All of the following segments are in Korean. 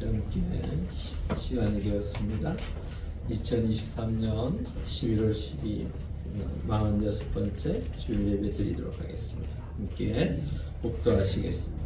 함께 시간이 되었습니다. 2023년 11월 12일 46번째 주일 예배 드리도록 하겠습니다. 함께 목도하시겠습니다.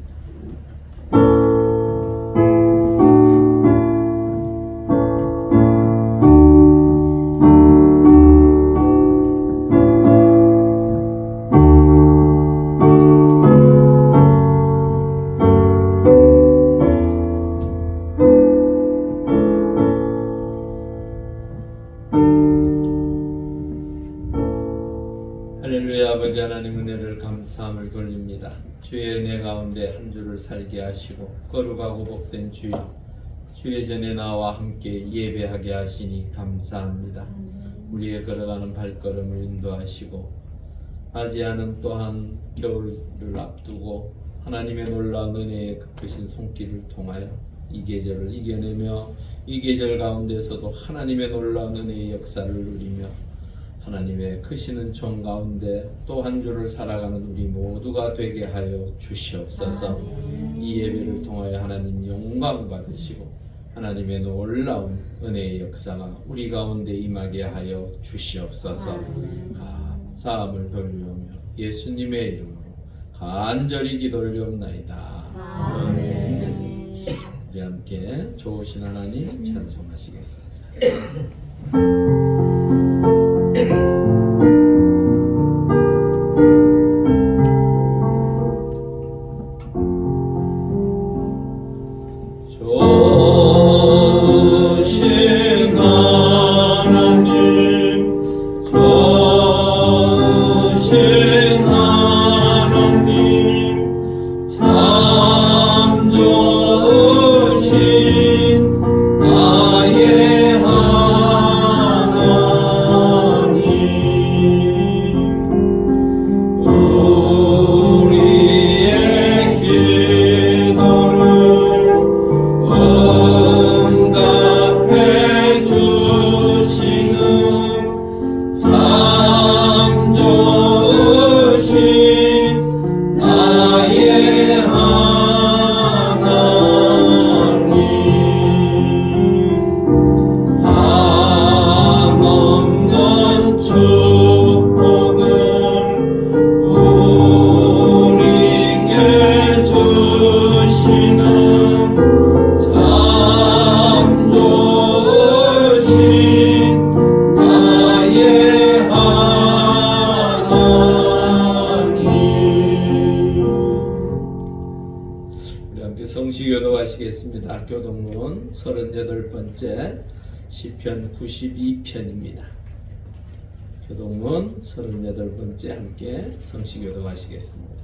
할렐루야. 아버지 하나님 은혜를 감사함을 돌립니다. 주의 은혜 가운데 한 주를 살게 하시고 거룩하고 복된 주의 전에 나와 함께 예배하게 하시니 감사합니다. 우리의 걸어가는 발걸음을 인도하시고 아시아는 또한 겨울을 앞두고 하나님의 놀라운 은혜의 크신 손길을 통하여 이 계절을 이겨내며 이 계절 가운데서도 하나님의 놀라운 은혜의 역사를 누리며 하나님의 크신 은총 가운데 또 한 주를 살아가는 우리 모두가 되게 하여 주시옵소서. 이 예배를 통하여 하나님 영광 받으시고 하나님의 놀라운 은혜의 역사가 우리 가운데 임하게 하여 주시옵소서. 감사함을 돌리오며 예수님의 이름으로 간절히 기도올리옵나이다. 아멘. 우리 함께 좋으신 하나님 찬송하시겠습니다. 성시교도하시겠습니다. 교독문 38번째 시편 92편입니다. 교독문 38번째 함께 성시교도하시겠습니다.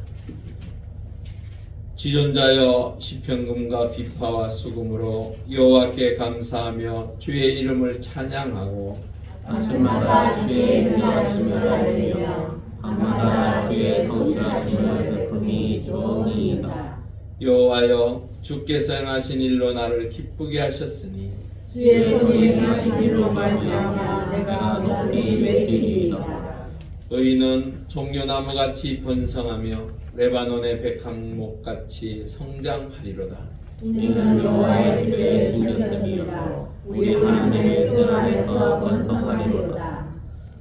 지존자여 시편금과 비파와 수금으로 여호와께 감사하며 주의 이름을 찬양하고 아침마다 주의 인도하심을 알리며 밤마다 주의 성실하심을 베풀이 좋으니이다. 여호와여 주께서 행하신 일로 나를 기쁘게 하셨으니 주의 손이 행하신 일로 말미암아 내가 높이 외치리이다. 의인은 종려나무같이 번성하며 레바논의 백향목같이 성장하리로다. 이는 여호와의 집에 숨겼으며 우리 하나님의 뜰 안에서 번성하리로다.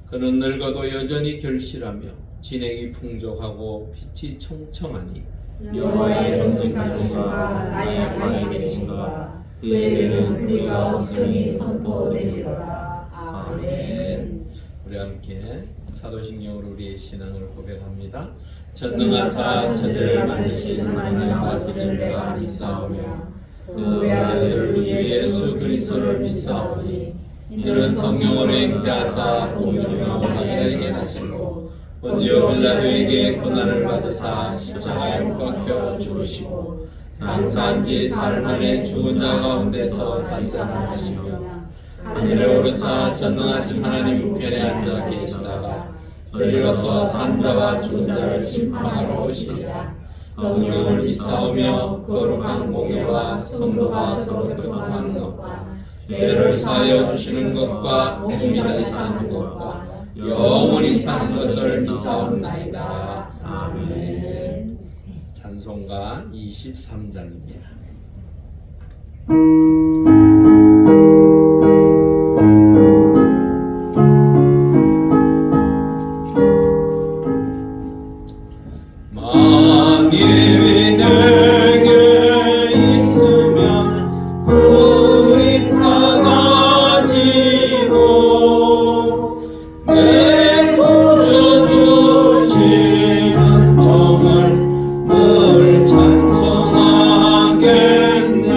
그는 늙어도 여전히 결실하며 진액이 풍족하고 빛이 청청하니 여호와의 정직하심과 나의 방에 계신가 그에게는 그리가 없으니 선포되리로다. 아멘. 우리 함께 사도신경으로 우리의 신앙을 고백합니다. 전능하사 천지를 만드신 하나님 아버지를 내가 믿사오며 그 외아들 우주 예수 그리스도를 믿사오니 이는 성령으로 잉태하사 동정녀 마리아에게 나시고 본디오 빌라도에게 고난을 받으사 십자가에 못 박혀 죽으시고 장사한 지 사흘 만에 죽은 자 가운데서 다시 살아나시며 하늘에 오르사 전능하신 하나님 우편에 앉아 계시다가 저리로서 산 자와 죽은 자를 심판하러 오시리라. 성령을 믿사오며 거룩한 공예와 성도가 서로 교통하는 것과 죄를 사하여 주시는 것과 몸이 다시 사는 것과 영원히 사는 것을 믿사옵나이다. 아멘. 찬송가 23장입니다. 만일 내게 있으면 우리 가지고 내 구주 주시는 정을 늘 찬송하겠네.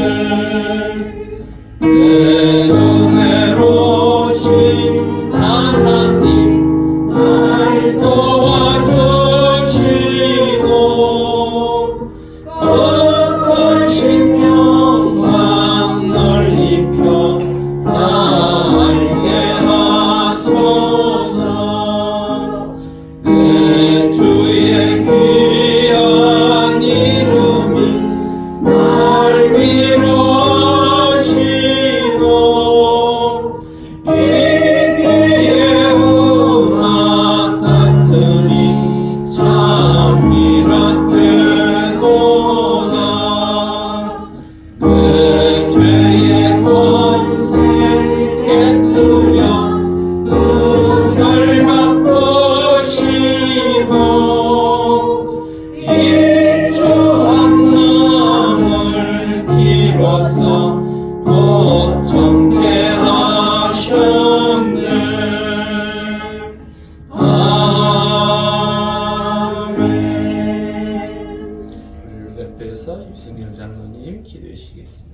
내 은혜로신 하나님 날 도와주시고 큰 영광 넓히며 알게 하소서. 내 주의 귀한 이름이 날 위로시고 이 귀의 음악 같으니 참이라 되도다. 내 죄의 권세 깨뜨려 그 결막 부시고 일주한 마음을 비로소 고청케 하셨네. 아멘. 우리를 대표해서 유승열 장로님 기도해 주시겠습니다.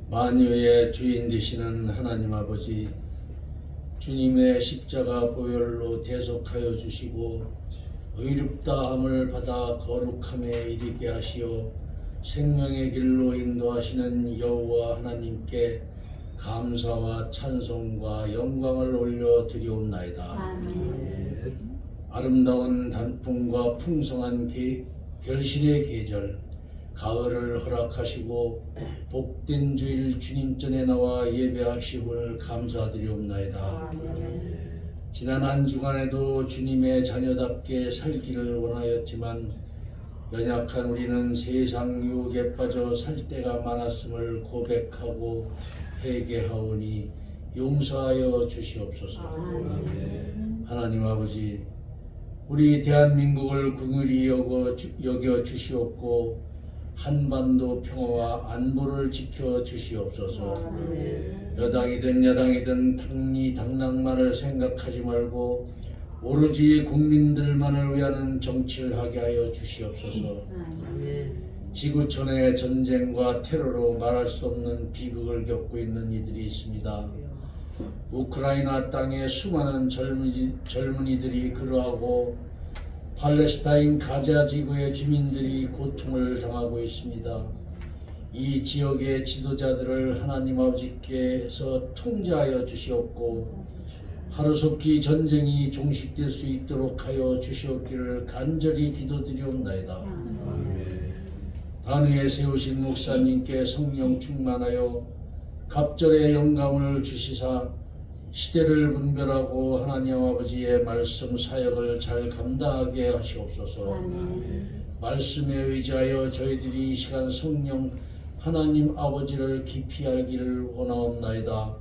만유의 주인 되시는 하나님 아버지, 주님의 십자가 보혈로 대속하여 주시고 의롭다함을 받아 거룩함에 이르게 하시어 생명의 길로 인도하시는 여호와 하나님께 감사와 찬송과 영광을 올려 드리옵나이다. 아름다운 단풍과 풍성한 결실의 계절 가을을 허락하시고 복된 주일 주님 전에 나와 예배하시고 감사드리옵나이다. 지난 한 주간에도 주님의 자녀답게 살기를 원하였지만 연약한 우리는 세상 유혹에 빠져 살 때가 많았음을 고백하고 회개하오니 용서하여 주시옵소서. 하나님 아버지, 우리 대한민국을 긍휼히 여겨 주시옵고 한반도 평화와 안보를 지켜 주시옵소서. 여당이든 야당이든 당리당락만을 생각하지 말고 오로지 국민들만을 위하는 정치를 하게 하여 주시옵소서. 지구촌의 전쟁과 테러로 말할 수 없는 비극을 겪고 있는 이들이 있습니다. 우크라이나 땅에 수많은 젊은이들이 그러하고 팔레스타인 가자 지구의 주민들이 고통을 당하고 있습니다. 이 지역의 지도자들을 하나님 아버지께서 통제하여 주시옵고 하루속히 전쟁이 종식될 수 있도록 하여 주시옵기를 간절히 기도드리옵나이다. 단위에 세우신 목사님께 성령 충만하여 갑절의 영감을 주시사 시대를 분별하고 하나님 아버지의 말씀 사역을 잘 감당하게 하시옵소서. 말씀에 의지하여 저희들이 이 시간 성령 하나님 아버지를 깊이 알기를 원하옵나이다.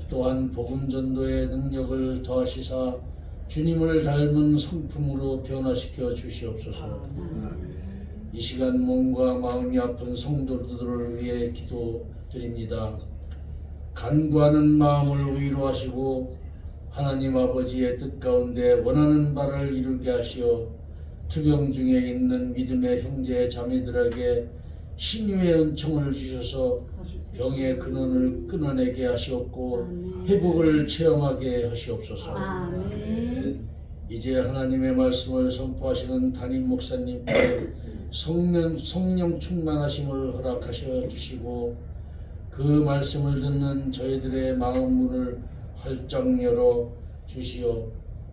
또한 복음 전도의 능력을 더하시사 주님을 닮은 성품으로 변화시켜 주시옵소서. 이 시간 몸과 마음이 아픈 성도들을 위해 기도드립니다. 간구하는 마음을 위로하시고 하나님 아버지의 뜻 가운데 원하는 바를 이루게 하시어 투병 중에 있는 믿음의 형제 자매들에게 신유의 은총을 주셔서 병의 근원을 끊어내게 하시옵고 회복을 체험하게 하시옵소서. 이제 하나님의 말씀을 선포하시는 담임 목사님께 성령 충만하심을 허락하셔 주시고 그 말씀을 듣는 저희들의 마음 문을 활짝 열어 주시어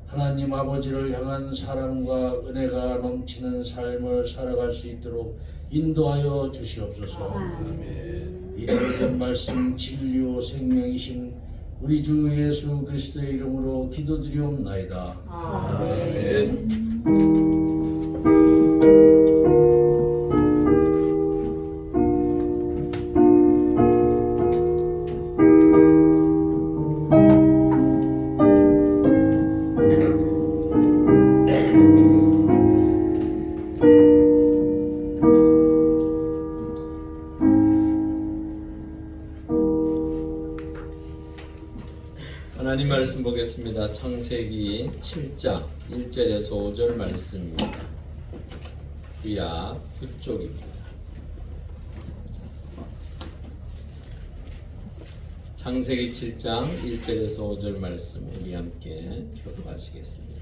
하나님 아버지를 향한 사랑과 은혜가 넘치는 삶을 살아갈 수 있도록 인도하여 주시옵소서. 이 모든 말씀 진리요 생명이신 우리 주 예수 그리스도의 이름으로 기도드리옵나이다. 아멘. 하나님 말씀 보겠습니다. 창세기 7장 1절에서 5절 말씀입니다. 구약 9쪽입니다. 창세기 7장 1절에서 5절 말씀 우리 함께 교독하시겠습니다.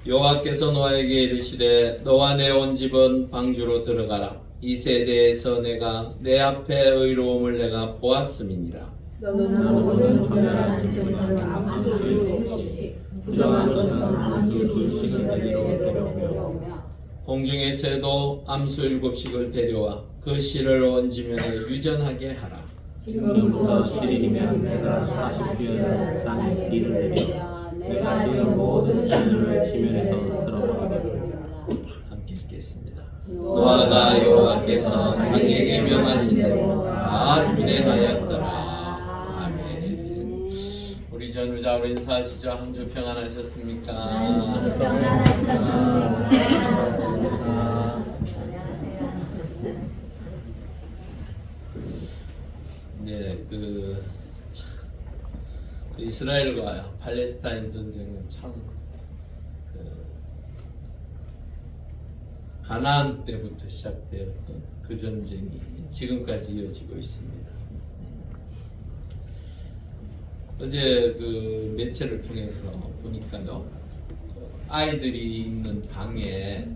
여호와께서 노아에게 이르시되 너와 내 온 집은 방주로 들어가라. 이 세대에서 내가 내 앞에 의로움을 내가 보았음이니라. 너는 모든 부정한 짓은 아무 소용 없이 부정한 것은 암수 둘씩을 데려오며 공중의 새도 암수 7씩을 데려와 그 씨를 온 지면에 유전하게 하라. 지금부터 7일이면 내가 40주일을 땅에 비를 내려 내가 지은 모든 생물을 지면에서 쓸어버리리라. 함께 읽겠습니다. 노아가 여호와께서 자기에게 명하신 대로 다 준행하였더라. 아멘. 우리 전우자로 인사하시죠. 한 주 평안하셨습니까? 네, 참, 이스라엘과 팔레스타인 전쟁은 참 가나안 때부터 시작되었던 그 전쟁이 지금까지 이어지고 있습니다. 어제 그 매체를 통해서 보니까요, 아이들이 있는 방에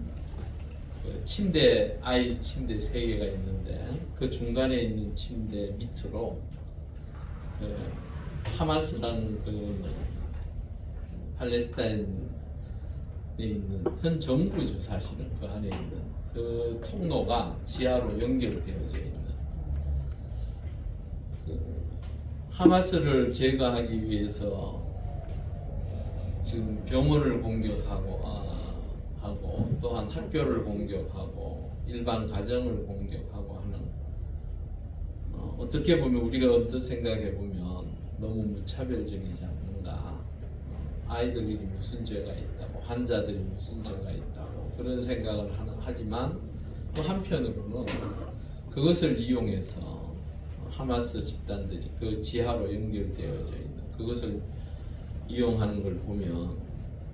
아이 침대 3개가 있는데 그 중간에 있는 침대 밑으로 하마스라는 그 팔레스타인에 있는 현 정부죠. 사실은 그 안에 있는 그 통로가 지하로 연결되어져 있는 하마스를 제거하기 위해서 지금 병원을 공격하고 또한 학교를 공격하고 일반 가정을 공격하고 하는 어떻게 보면 우리가 언뜻 생각해 보면 너무 무차별적이지 않는가. 아이들이 무슨 죄가 있다고, 환자들이 무슨 죄가 있다고 그런 생각을 하지만 또 한편으로는 그것을 이용해서 하마스 집단들이 그 지하로 연결되어져 있는 그것을 이용하는 걸 보면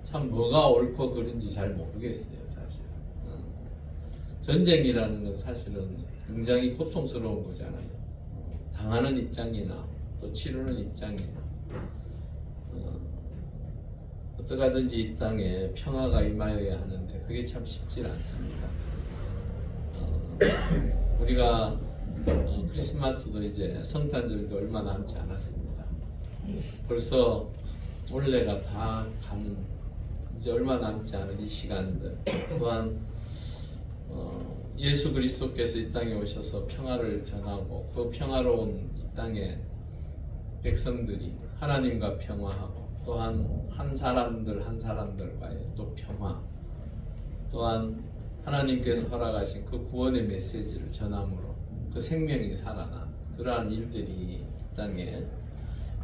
참 뭐가 옳고 그른지 잘 모르겠어요. 사실 전쟁이라는 건 사실은 굉장히 고통스러운 거잖아요. 당하는 입장이나 또 치르는 입장이나 어떡하든지 이 땅에 평화가 임하여야 하는데 그게 참 쉽지 않습니다. 우리가 크리스마스도 이제 성탄절도 얼마 남지 않았습니다. 벌써 올해가 다 가는 이제 얼마 남지 않은 이 시간들 또한 예수 그리스도께서 이 땅에 오셔서 평화를 전하고 그 평화로운 이 땅의 백성들이 하나님과 평화하고 또한 한 사람들과의 또 평화 또한 하나님께서 허락하신 그 구원의 메시지를 전함으로 그 생명이 살아난 그러한 일들이 이 땅에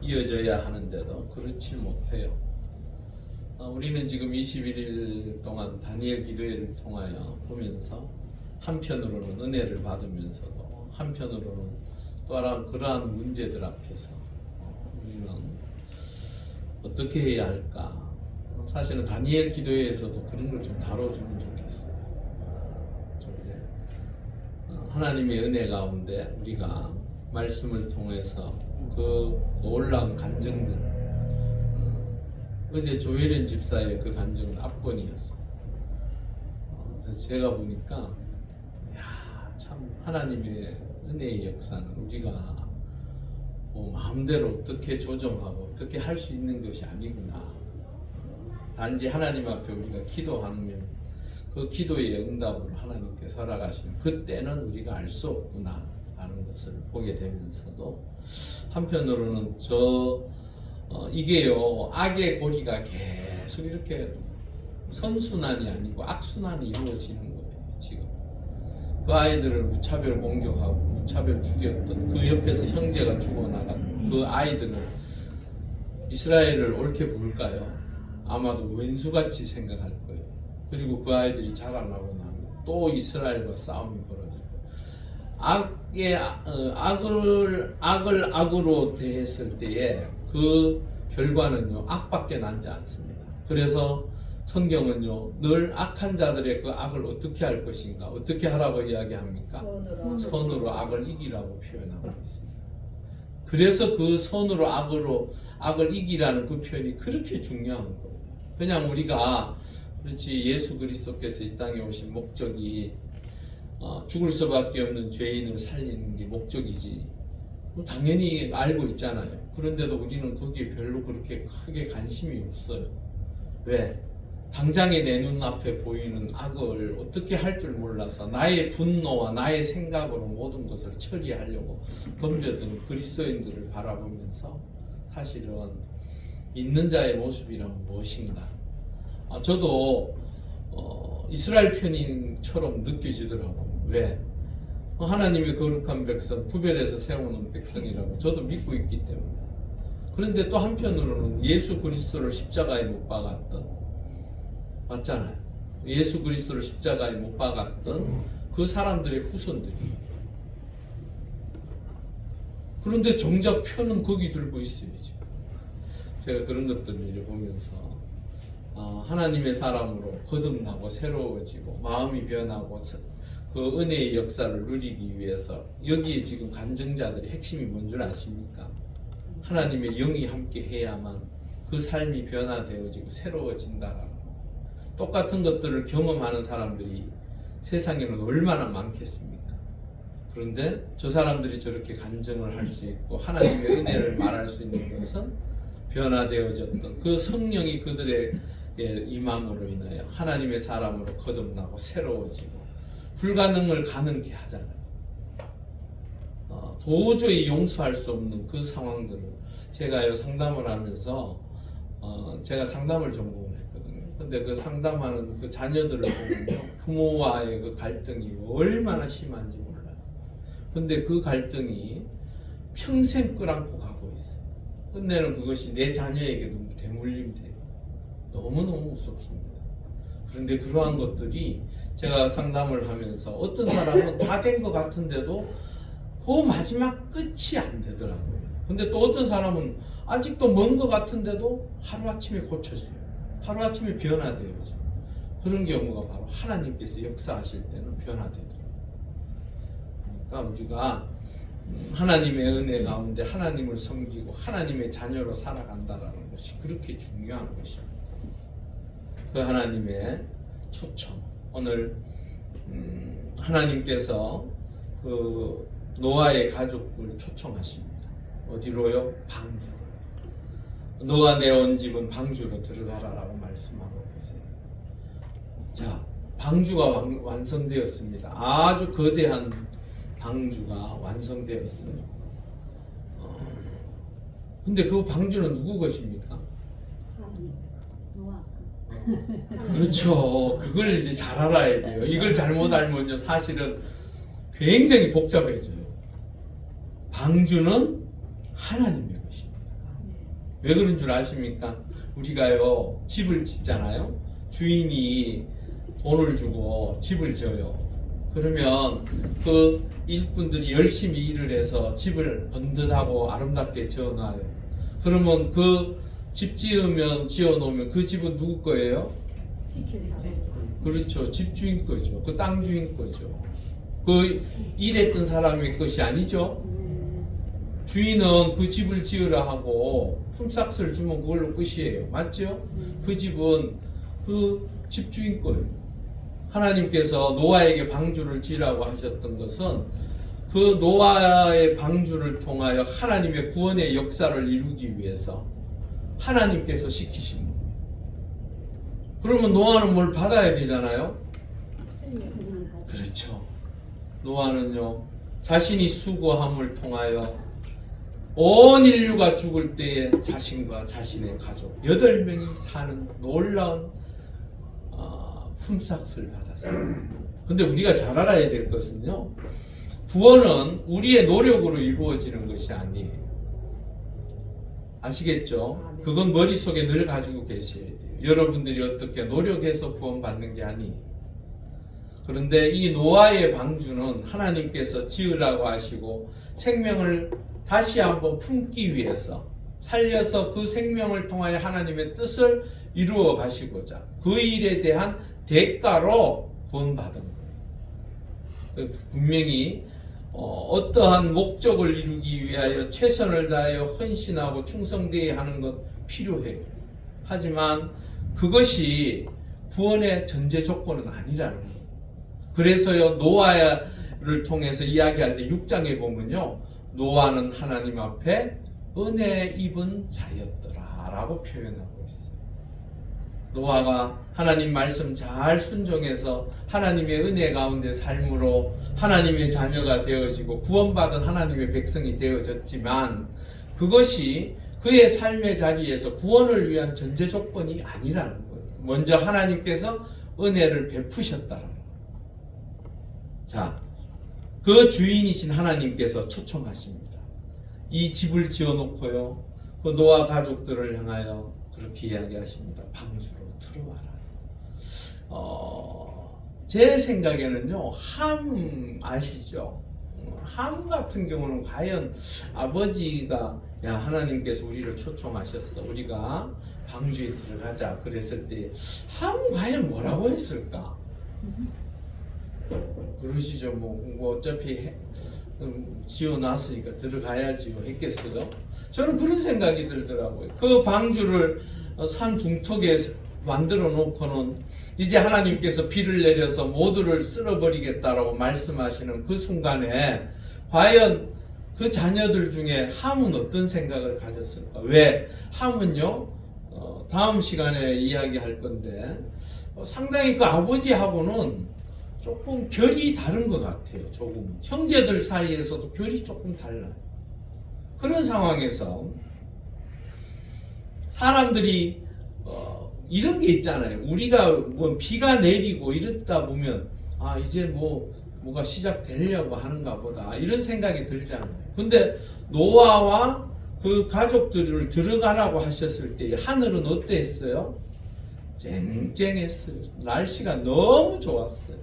이어져야 하는데도 그렇지 못해요. 우리는 지금 21일 동안 다니엘 기도회를 통하여 보면서 한편으로는 은혜를 받으면서도 한편으로는 또한 그러한 문제들 앞에서 우리는 어떻게 해야 할까? 사실은 다니엘 기도회에서도 그런 걸 좀 다뤄주면 좋겠어요. 하나님의 은혜 가운데 우리가 말씀을 통해서 그 놀라운 간증들 어제 조혜련 집사의 그 간증은 압권이었어요. 그래서 제가 보니까 참 하나님의 은혜의 역사는 우리가 마음대로 어떻게 조정하고 어떻게 할 수 있는 것이 아니구나. 단지 하나님 앞에 우리가 기도하면 그 기도의 응답으로 하나님께서 허락하시는 그때는 우리가 알 수 없구나 하는 하는 것을 보게 되면서도 한편으로는 이게요, 악의 고리가 계속 이렇게 선순환이 아니고 악순환이 이루어지는 거예요. 지금 그 아이들을 무차별 공격하고 무차별 죽였던, 그 옆에서 형제가 죽어나간 그 아이들을 이스라엘을 옳게 부를까요? 아마도 왼수같이 생각할 거예요. 그리고 그 아이들이 자라나고 나면 또 이스라엘과 싸움이 벌어지고, 악을 악으로 대했을 때에 그 결과는요, 악밖에 나지 않습니다. 그래서 성경은요, 늘 악한 자들의 그 악을 어떻게 할 것인가, 어떻게 하라고 이야기합니까? 선으로 악을 이기라고 표현하고 있습니다. 그래서 그 선으로 악을 이기라는 그 표현이 그렇게 중요한 거예요. 그냥 우리가 그렇지, 예수 그리스도께서 이 땅에 오신 목적이 죽을 수밖에 없는 죄인을 살리는 게 목적이지, 당연히 알고 있잖아요. 그런데도 우리는 거기에 별로 그렇게 크게 관심이 없어요. 왜? 당장에 내 눈앞에 보이는 악을 어떻게 할 줄 몰라서 나의 분노와 나의 생각으로 모든 것을 처리하려고 덤벼드는 그리스도인들을 바라보면서 사실은 있는 자의 모습이란 무엇인가, 저도 이스라엘 편인처럼 느껴지더라고요. 왜? 하나님의 거룩한 백성, 구별해서 세우는 백성이라고 저도 믿고 있기 때문에. 그런데 또 한편으로는 예수 그리스도를 십자가에 못 박았던, 맞잖아요. 예수 그리스도를 십자가에 못 박았던 그 사람들의 후손들이. 그런데 정작 표는 거기 들고 있어요. 지금 제가 그런 것들을 보면서 하나님의 사람으로 거듭나고 새로워지고 마음이 변하고 그 은혜의 역사를 누리기 위해서, 여기에 지금 간증자들의 핵심이 뭔 줄 아십니까? 하나님의 영이 함께 해야만 그 삶이 변화되어지고 새로워진다라는, 똑같은 것들을 경험하는 사람들이 세상에는 얼마나 많겠습니까? 그런데 저 사람들이 저렇게 간증을 할 수 있고 하나님의 은혜를 말할 수 있는 것은 변화되어졌던 그 성령이 그들의 임함으로 인하여 하나님의 사람으로 거듭나고 새로워지고 불가능을 가능케 하잖아요. 도저히 용서할 수 없는 그 상황들을 제가요, 상담을 하면서 제가 상담을 전공을 했거든요. 근데 그 상담하는 그 자녀들을 보면요, 부모와의 그 갈등이 얼마나 심한지 몰라요. 근데 그 갈등이 평생 끌안고 가고 있어요. 끝내는 그것이 내 자녀에게도 대물림이 돼요. 너무너무 무섭습니다. 그런데 그러한 것들이 제가 상담을 하면서 어떤 사람은 다 된 것 같은데도 그 마지막 끝이 안 되더라고요. 근데 또 어떤 사람은 아직도 먼 것 같은데도 하루아침에 고쳐져요. 하루아침에 변화되어져. 그런 경우가 바로 하나님께서 역사하실 때는 변화되더라고요. 그러니까 우리가 하나님의 은혜 가운데 하나님을 섬기고 하나님의 자녀로 살아간다라는 것이 그렇게 중요한 것입니다. 그 하나님의 초청, 오늘 하나님께서 그 노아의 가족을 초청하십니다. 어디로요? 방주로. 노아 내온 집은 방주로 들어가라라고 말씀하고 계세요. 자, 방주가 완성되었습니다. 아주 거대한 방주가 완성되었어요. 근데 그 방주는 누구 것입니까? 그렇죠. 그걸 이제 잘 알아야 돼요. 이걸 잘못 알면요, 사실은 굉장히 복잡해져요. 방주는 하나님의 것입니다. 왜 그런 줄 아십니까? 우리가요, 집을 짓잖아요. 주인이 돈을 주고 집을 져요. 그러면 그 일꾼들이 열심히 일을 해서 집을 번듯하고 아름답게 지어놔요. 그러면 그 집 지어놓으면 그 집은 누구 거예요? 그렇죠. 집주인 거죠. 그 땅 주인 거죠. 그 일했던 사람의 것이 아니죠. 주인은 그 집을 지으라 하고 품삯을 주면 그걸로 끝이에요. 맞죠? 그 집은 그 집주인 거예요. 하나님께서 노아에게 방주를 지으라고 하셨던 것은 그 노아의 방주를 통하여 하나님의 구원의 역사를 이루기 위해서 하나님께서 시키신 거예요. 그러면 노아는 뭘 받아야 되잖아요. 그렇죠. 노아는요, 자신이 수고함을 통하여 온 인류가 죽을 때에 자신과 자신의 가족 8명이 사는 놀라운 품삯을 받았어요. 근데 우리가 잘 알아야 될 것은요, 구원은 우리의 노력으로 이루어지는 것이 아니에요. 아시겠죠? 그건 머릿속에 늘 가지고 계셔야 돼요. 여러분들이 어떻게 노력해서 구원받는 게 아니에요. 그런데 이 노아의 방주는 하나님께서 지으라고 하시고 생명을 다시 한번 품기 위해서 살려서 그 생명을 통하여 하나님의 뜻을 이루어 가시고자 그 일에 대한 대가로 구원받은 거예요. 분명히 어떠한 목적을 이루기 위하여 최선을 다하여 헌신하고 충성되어야 하는 것 필요해요. 하지만 그것이 구원의 전제 조건은 아니라는 거예요. 그래서요, 노아를 통해서 이야기할 때 6장에 보면요, 노아는 하나님 앞에 은혜 입은 자였더라 라고 표현하고 있어요. 노아가 하나님 말씀 잘 순종해서 하나님의 은혜 가운데 삶으로 하나님의 자녀가 되어지고 구원받은 하나님의 백성이 되어졌지만 그것이 그의 삶의 자리에서 구원을 위한 전제 조건이 아니라는 거예요. 먼저 하나님께서 은혜를 베푸셨다라는 거예요. 자, 그 주인이신 하나님께서 초청하십니다. 이 집을 지어놓고요, 그 노아 가족들을 향하여 그렇게 이야기하십니다. 방주로 들어와라. 제 생각에는요, 함 아시죠? 함 같은 경우는 과연 아버지가 야, 하나님께서 우리를 초청하셨어, 우리가 방주에 들어가자 그랬을 때 함 과연 뭐라고 했을까? 그러시죠. 뭐 어차피 지어놨으니까 들어가야지요 했겠어요? 저는 그런 생각이 들더라고요. 그 방주를 산 중턱에 만들어 놓고는 이제 하나님께서 비를 내려서 모두를 쓸어버리겠다라고 말씀하시는 그 순간에 과연 그 자녀들 중에 함은 어떤 생각을 가졌을까? 왜? 함은요, 다음 시간에 이야기할 건데 상당히 그 아버지하고는 조금 결이 다른 것 같아요. 조금 형제들 사이에서도 결이 조금 달라요. 그런 상황에서 사람들이 이런 게 있잖아요. 우리가 뭐 비가 내리고 이러다 보면 아, 이제 뭐가 시작되려고 하는가 보다 이런 생각이 들잖아요. 근데 노아와 그 가족들을 들어가라고 하셨을 때 하늘은 어땠어요? 쨍쨍했어요. 날씨가 너무 좋았어요.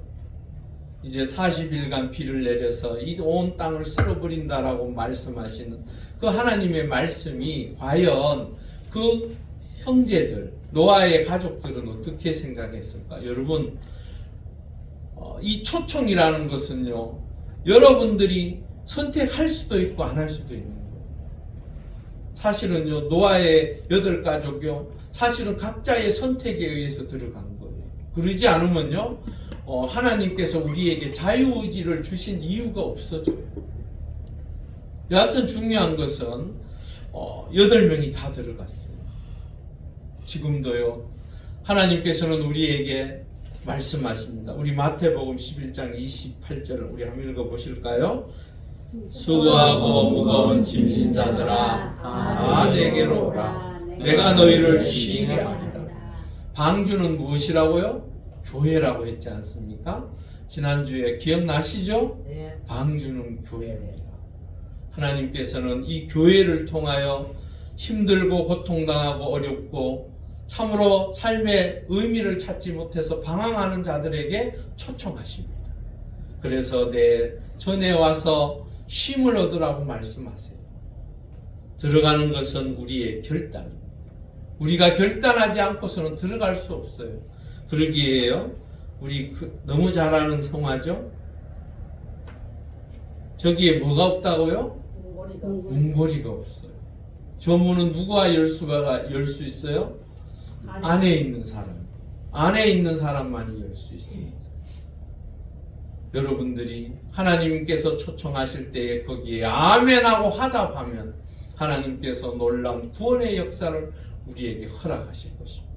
이제 40일간 비를 내려서 이 온 땅을 쓸어버린다라고 말씀하시는 그 하나님의 말씀이 과연 그 형제들, 노아의 가족들은 어떻게 생각했을까? 여러분, 이 초청이라는 것은요, 여러분들이 선택할 수도 있고 안 할 수도 있는 거예요. 사실은요, 노아의 8가족이요, 사실은 각자의 선택에 의해서 들어간 거예요. 그러지 않으면요, 하나님께서 우리에게 자유의지를 주신 이유가 없어져요. 여하튼 중요한 것은 8명이 다 들어갔어요. 지금도요, 하나님께서는 우리에게 말씀하십니다. 우리 마태복음 11장 28절을 우리 한번 읽어보실까요? 수고하고 무거운 짐진 자들아 다 내게로 오라. 내가 너희를 쉬게 하리라. 방주는 무엇이라고요? 교회라고 했지 않습니까? 지난주에 기억나시죠? 네. 방주는 교회입니다. 하나님께서는 이 교회를 통하여 힘들고 고통당하고 어렵고 참으로 삶의 의미를 찾지 못해서 방황하는 자들에게 초청하십니다. 그래서 내 전에 와서 쉼을 얻으라고 말씀하세요. 들어가는 것은 우리의 결단입니다. 우리가 결단하지 않고서는 들어갈 수 없어요. 그러기에요, 우리 너무 잘 아는 성화죠? 저기에 뭐가 없다고요? 문고리가 없어요. 저 문은 누가 열 수 있어요? 안에 있는 사람. 안에 있는 사람만이 열 수 있습니다. 여러분들이 하나님께서 초청하실 때에 거기에 아멘하고 화답하면 하나님께서 놀라운 구원의 역사를 우리에게 허락하실 것입니다.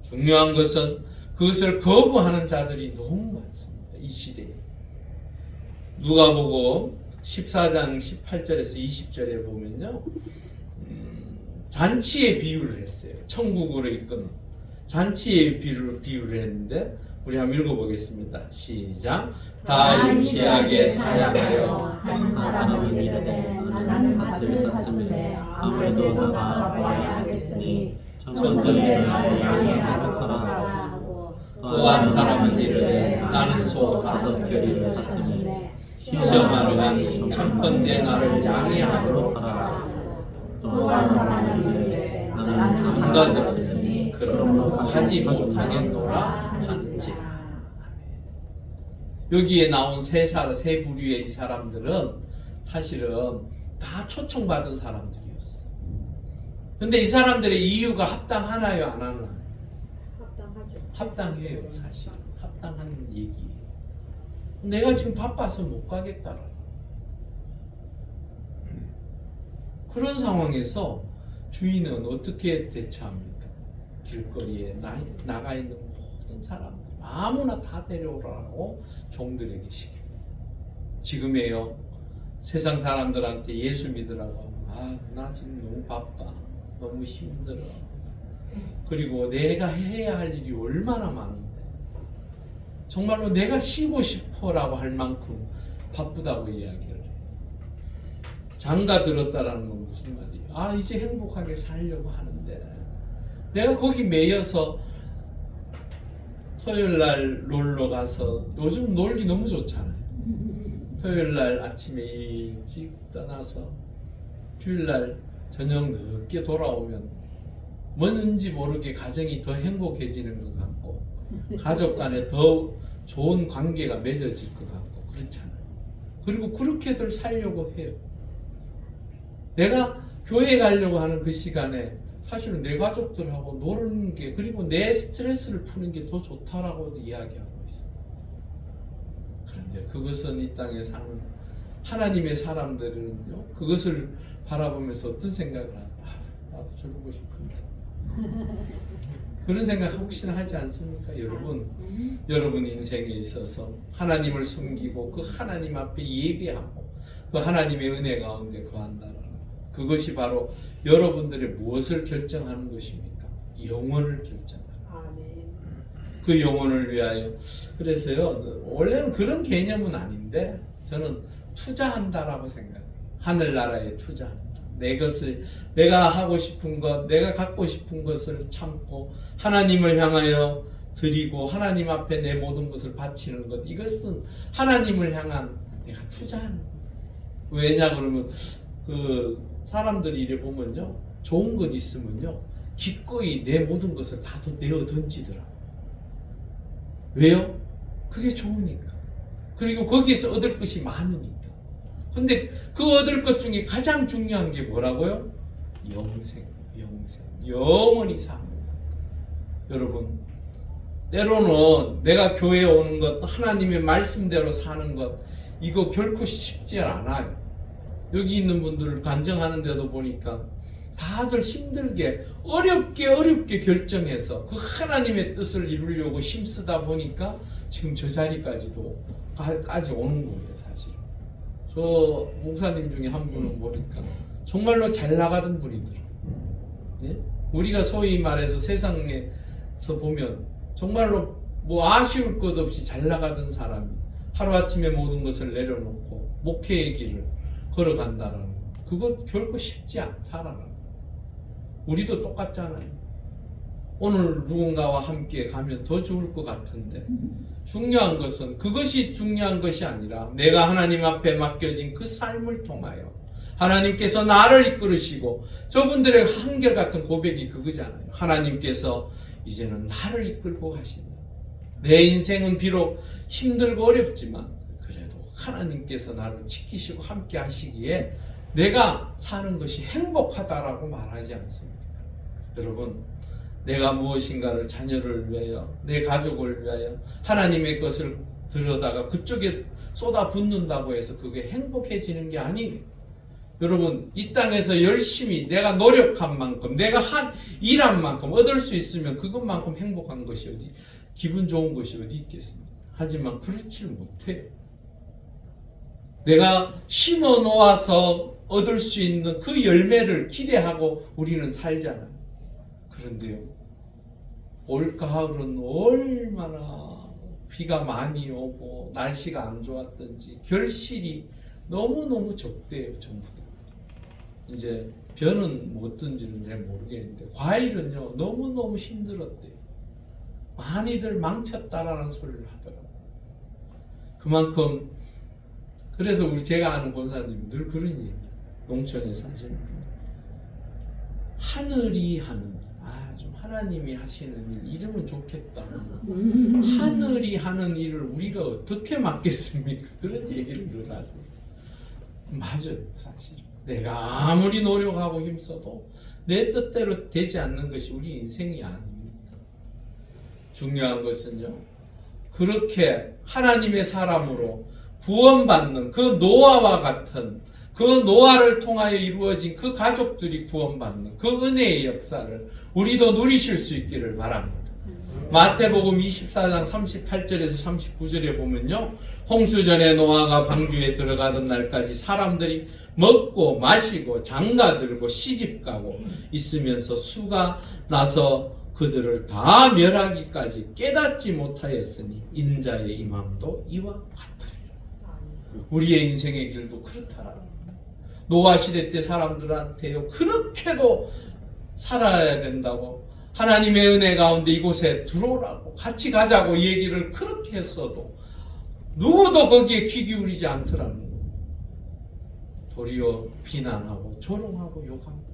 중요한 것은 그것을 거부하는 자들이 너무 많습니다. 이 시대에. 누가복음 14장 18절에서 20절에 보면요, 잔치의 비유를 했어요. 천국으로 이끄는 잔치의 비유를 했는데 우리 한번 읽어보겠습니다. 시작. 다 유치하게 사양하여 한 사람은 이르되 나는 밭을 샀으되 아무래도 너가 와야 하겠으니 천국에 나를 양해하러 가라 하고, 또 한 사람은 이르되 나는 소 5겨리를 샀으니 시험하러 가니 첫번째 나를 양해하러 가라. 또 한 사람은 이르되 나는 장가 들었으니 그러므로 가지 못하겠노라 한지. 여기에 나온 세 부류의 이 사람들은 사실은 다 초청받은 사람들이었어. 근데 이 사람들의 이유가 합당하나요, 안 하나요? 합당해요. 사실 합당한 얘기예요. 내가 지금 바빠서 못 가겠다라. 그런 상황에서 주인은 어떻게 대처합니까? 길거리에 나가 있는 모든 사람들 아무나 다 데려오라고 종들에게 시킵니다. 지금에요, 세상 사람들한테 예수 믿으라고 하면 나 지금 너무 바빠, 너무 힘들어, 그리고 내가 해야 할 일이 얼마나 많은데 정말로 내가 쉬고 싶어라고 할 만큼 바쁘다고 이야기를 해요. 장가 들었다라는 건 무슨 말이에요? 이제 행복하게 살려고 하는데 내가 거기 매여서 토요일날 놀러 가서, 요즘 놀기 너무 좋잖아요. 토요일날 아침에 일찍 떠나서 주일날 저녁 늦게 돌아오면 뭐는지 모르게 가정이 더 행복해지는 것 같고 가족 간에 더 좋은 관계가 맺어질 것 같고 그렇잖아요. 그리고 그렇게들 살려고 해요. 내가 교회 가려고 하는 그 시간에 사실은 내 가족들하고 노는 게, 그리고 내 스트레스를 푸는 게 더 좋다라고 이야기하고 있어요. 그런데 그것은 이 땅에 사는 하나님의 사람들은요, 그것을 바라보면서 어떤 생각을 하나? 나도 저러고 싶은데. 그런 생각 혹시나 하지 않습니까? 여러분 인생에 있어서 하나님을 섬기고 그 하나님 앞에 예배하고 그 하나님의 은혜 가운데 거한다는 그것이 바로 여러분들의 무엇을 결정하는 것입니까? 영혼을 결정하는. 그 영혼을 위하여. 그래서요, 원래는 그런 개념은 아닌데 저는 투자한다라고 생각해요. 하늘나라에 투자한다. 내가 하고 싶은 것, 내가 갖고 싶은 것을 참고 하나님을 향하여 드리고 하나님 앞에 내 모든 것을 바치는 것, 이것은 하나님을 향한 내가 투자하는 것. 왜냐 그러면 그 사람들이 이래 보면요, 좋은 것 있으면요 기꺼이 내 모든 것을 다 내어 던지더라고요. 왜요? 그게 좋으니까. 그리고 거기에서 얻을 것이 많으니까. 근데 그 얻을 것 중에 가장 중요한 게 뭐라고요? 영생. 영원히 삽니다. 여러분, 때로는 내가 교회에 오는 것, 하나님의 말씀대로 사는 것, 이거 결코 쉽지 않아요. 여기 있는 분들을 간증하는 데도 보니까 다들 힘들게 어렵게 결정해서 그 하나님의 뜻을 이루려고 힘쓰다 보니까 지금 저 자리까지도 까지 오는 거예요. 사실 저 목사님 중에 한 분은 보니까 정말로 잘 나가던 분이더라고요. 예? 우리가 소위 말해서 세상에서 보면 정말로 뭐 아쉬울 것 없이 잘 나가던 사람이 하루아침에 모든 것을 내려놓고 목회의 길을 걸어간다라는 거, 그거 결코 쉽지 않다라는 거. 우리도 똑같잖아요. 오늘 누군가와 함께 가면 더 좋을 것 같은데 중요한 것은 그것이 중요한 것이 아니라 내가 하나님 앞에 맡겨진 그 삶을 통하여 하나님께서 나를 이끌으시고, 저분들의 한결같은 고백이 그거잖아요. 하나님께서 이제는 나를 이끌고 가신다. 내 인생은 비록 힘들고 어렵지만 그래도 하나님께서 나를 지키시고 함께 하시기에 내가 사는 것이 행복하다라고 말하지 않습니까? 여러분, 내가 무엇인가를 자녀를 위하여, 내 가족을 위하여 하나님의 것을 들여다가 그쪽에 쏟아붓는다고 해서 그게 행복해지는 게 아니에요. 여러분, 이 땅에서 열심히 내가 노력한 만큼, 내가 일한 만큼 얻을 수 있으면 그것만큼 행복한 것이 기분 좋은 것이 어디 있겠습니까? 하지만 그렇지 못해요. 내가 심어 놓아서 얻을 수 있는 그 열매를 기대하고 우리는 살잖아요. 그런데요, 올가을은 얼마나 비가 많이 오고 날씨가 안 좋았던지 결실이 너무너무 적대요. 전부 다. 이제 벼는 뭐 어떤지는 잘 모르겠는데 과일은요 너무너무 힘들었대요. 많이들 망쳤다라는 소리를 하더라고요. 그만큼 그래서 제가 아는 권사님이 늘 그런 얘기예요. 농촌에 사시는 분. 하늘이 하는 좀 하나님이 하시는 일 이러면 좋겠다. 하늘이 하는 일을 우리가 어떻게 맡겠습니까? 그런 얘기를 늘 하세요. 맞아요. 사실 내가 아무리 노력하고 힘써도 내 뜻대로 되지 않는 것이 우리 인생이 아닙니까? 중요한 것은요, 그렇게 하나님의 사람으로 구원받는 그 노아와 같은 그 노아를 통하여 이루어진 그 가족들이 구원받는 그 은혜의 역사를 우리도 누리실 수 있기를 바랍니다. 마태복음 24장 38절에서 39절에 보면요, 홍수전에 노아가 방주에 들어가던 날까지 사람들이 먹고 마시고 장가들고 시집가고 있으면서 수가 나서 그들을 다 멸하기까지 깨닫지 못하였으니 인자의 임함도 이와 같으리라. 우리의 인생의 길도 그렇다라는 거예요. 노아 시대 때 사람들한테요 그렇게도 살아야 된다고, 하나님의 은혜 가운데 이곳에 들어오라고 같이 가자고 얘기를 그렇게 했어도 누구도 거기에 귀 기울이지 않더라는 거예요. 도리어 비난하고 조롱하고 욕하고.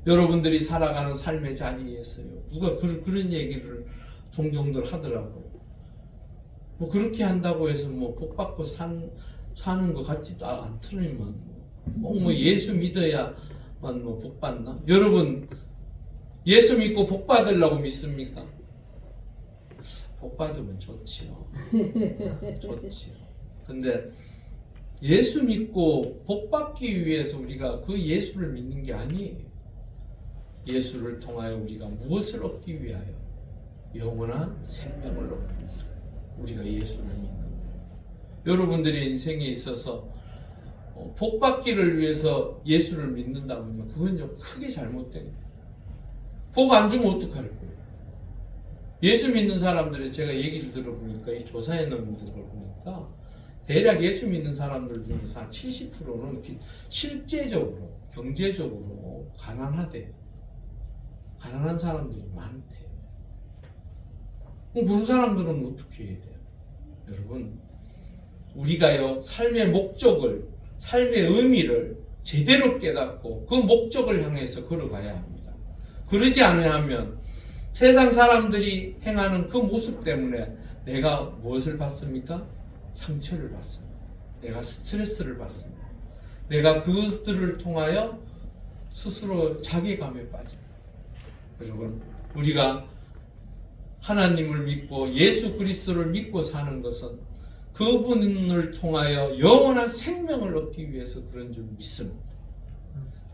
여러분들이 살아가는 삶의 자리에서요 누가 그런 얘기를 종종들 하더라고요. 뭐 그렇게 한다고 해서 뭐 복받고 사는 것 같지도 않더니만 꼭 뭐 예수 믿어야만 뭐 복받나? 여러분 예수 믿고 복받으려고 믿습니까? 복받으면 좋지요. 좋지요. 근데 예수 믿고 복받기 위해서 우리가 그 예수를 믿는 게 아니에요. 예수를 통하여 우리가 무엇을 얻기 위하여? 영원한 생명을 얻기 위하여 우리가 예수를 믿는 거예요. 여러분들의 인생에 있어서 복받기를 위해서 예수를 믿는다면 그건요 크게 잘못된 거예요. 복 안 주면 어떡할 거예요? 예수 믿는 사람들의 제가 얘기를 들어보니까 이 조사해 놓은 분들을 보니까 대략 예수 믿는 사람들 중에서 한 70%는 실제적으로 경제적으로 가난하대요. 가난한 사람들이 많대요. 그럼 그런 사람들은 어떻게 해야 돼요? 여러분, 우리가요 삶의 목적을, 삶의 의미를 제대로 깨닫고 그 목적을 향해서 걸어가야 합니다. 그러지 않으면 세상 사람들이 행하는 그 모습 때문에 내가 무엇을 받습니까? 상처를 받습니다. 내가 스트레스를 받습니다. 내가 그것들을 통하여 스스로 자괴감에 빠집니다. 여러분, 우리가 하나님을 믿고 예수 그리스도를 믿고 사는 것은 그분을 통하여 영원한 생명을 얻기 위해서 그런 줄 믿습니다.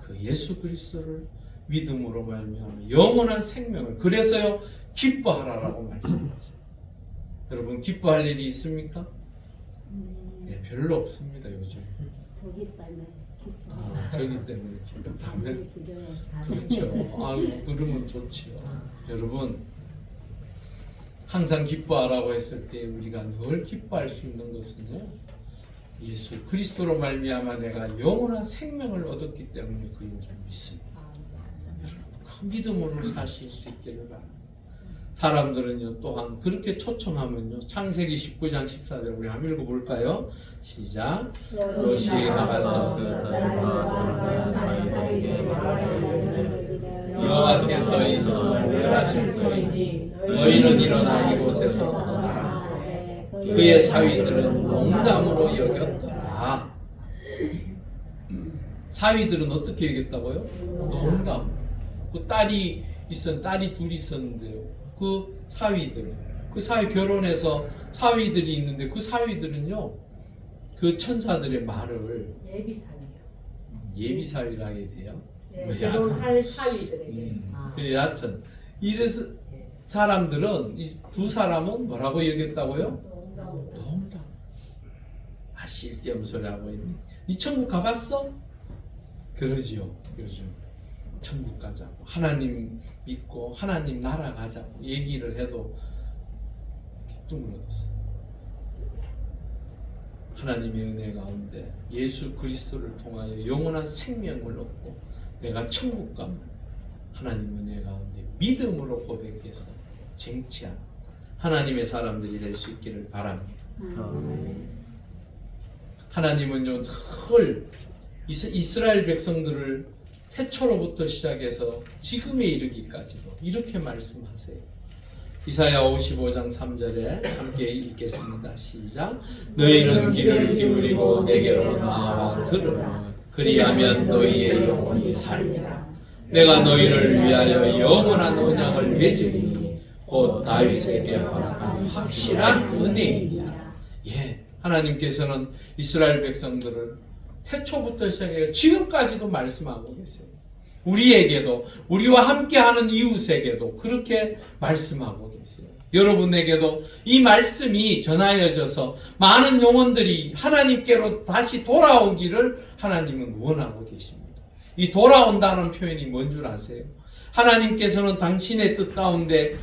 그 예수 그리스도를 믿음으로 말미암아 영원한 생명을, 그래서요 기뻐하라라고 말씀하세요. 여러분 기뻐할 일이 있습니까? 네, 별로 없습니다 요즘. 저기 때문에 저기 때문에 기뻐하면 그렇죠. 그러면 좋지요. 여러분 항상 기뻐하라고 했을 때 우리가 늘 기뻐할 수 있는 것은요, 예수 그리스도로 말미암아 내가 영원한 생명을 얻었기 때문에 그인 줄 믿습니다. 그 믿음으로 사실 수 있기를 바랍니다. 사람들은요 또한 그렇게 초청하면요 창세기 19장 14절 우리 한번 읽어볼까요? 시작. 롯이 나가서 그 들과 사이들에게 말하되 여호와께서 이 성을 멸하실 터이니 너희는 일어나 이곳에서 떠나라. 그의 사위들은 농담으로 여겼더라. 사위들은 어떻게 여겼다고요? 농담. 그 딸이 둘이 있었는데요. 그 사위 결혼해서 사위들이 있는데 그 사위들은요 그 천사들의 말을 예비사위라 해야 돼요. 결혼할 사위들에게. 여하튼 이래서 사람들은 이 두 사람은 뭐라고 여겼다고요? 농담. 쓸데없는 소리 하고 있니? 니 천국 가봤어? 그러지요. 요즘 천국 가자고 하나님 믿고 하나님 나라 가자고 얘기를 해도 뚱그러졌어. 하나님의 은혜 가운데 예수 그리스도를 통하여 영원한 생명을 얻고 내가 천국 가면 하나님 은혜 가운데 믿음으로 고백해서 쟁취한 하나님의 사람들이 될 수 있기를 바랍니다. 하나님은요 늘 이스라엘 백성들을 태초로부터 시작해서 지금에 이르기까지도 이렇게 말씀하세요. 이사야 55장 3절에 함께 읽겠습니다. 시작. 너희는 귀를 기울이고 내게로 나와 들으라. 그리하면 너희의 영혼이 살리라. 내가 너희를 위하여 영원한 언약을 맺으리니 곧 다윗에게 허락한 확실한 은혜이니라. 예, 하나님께서는 이스라엘 백성들을 태초부터 시작해 지금까지도 말씀하고 계세요. 우리에게도 우리와 함께하는 이웃에게도 그렇게 말씀하고 계세요. 여러분에게도 이 말씀이 전하여져서 많은 영혼들이 하나님께로 다시 돌아오기를 하나님은 원하고 계십니다. 이 돌아온다는 표현이 뭔 줄 아세요? 하나님께서는 당신의 뜻 가운데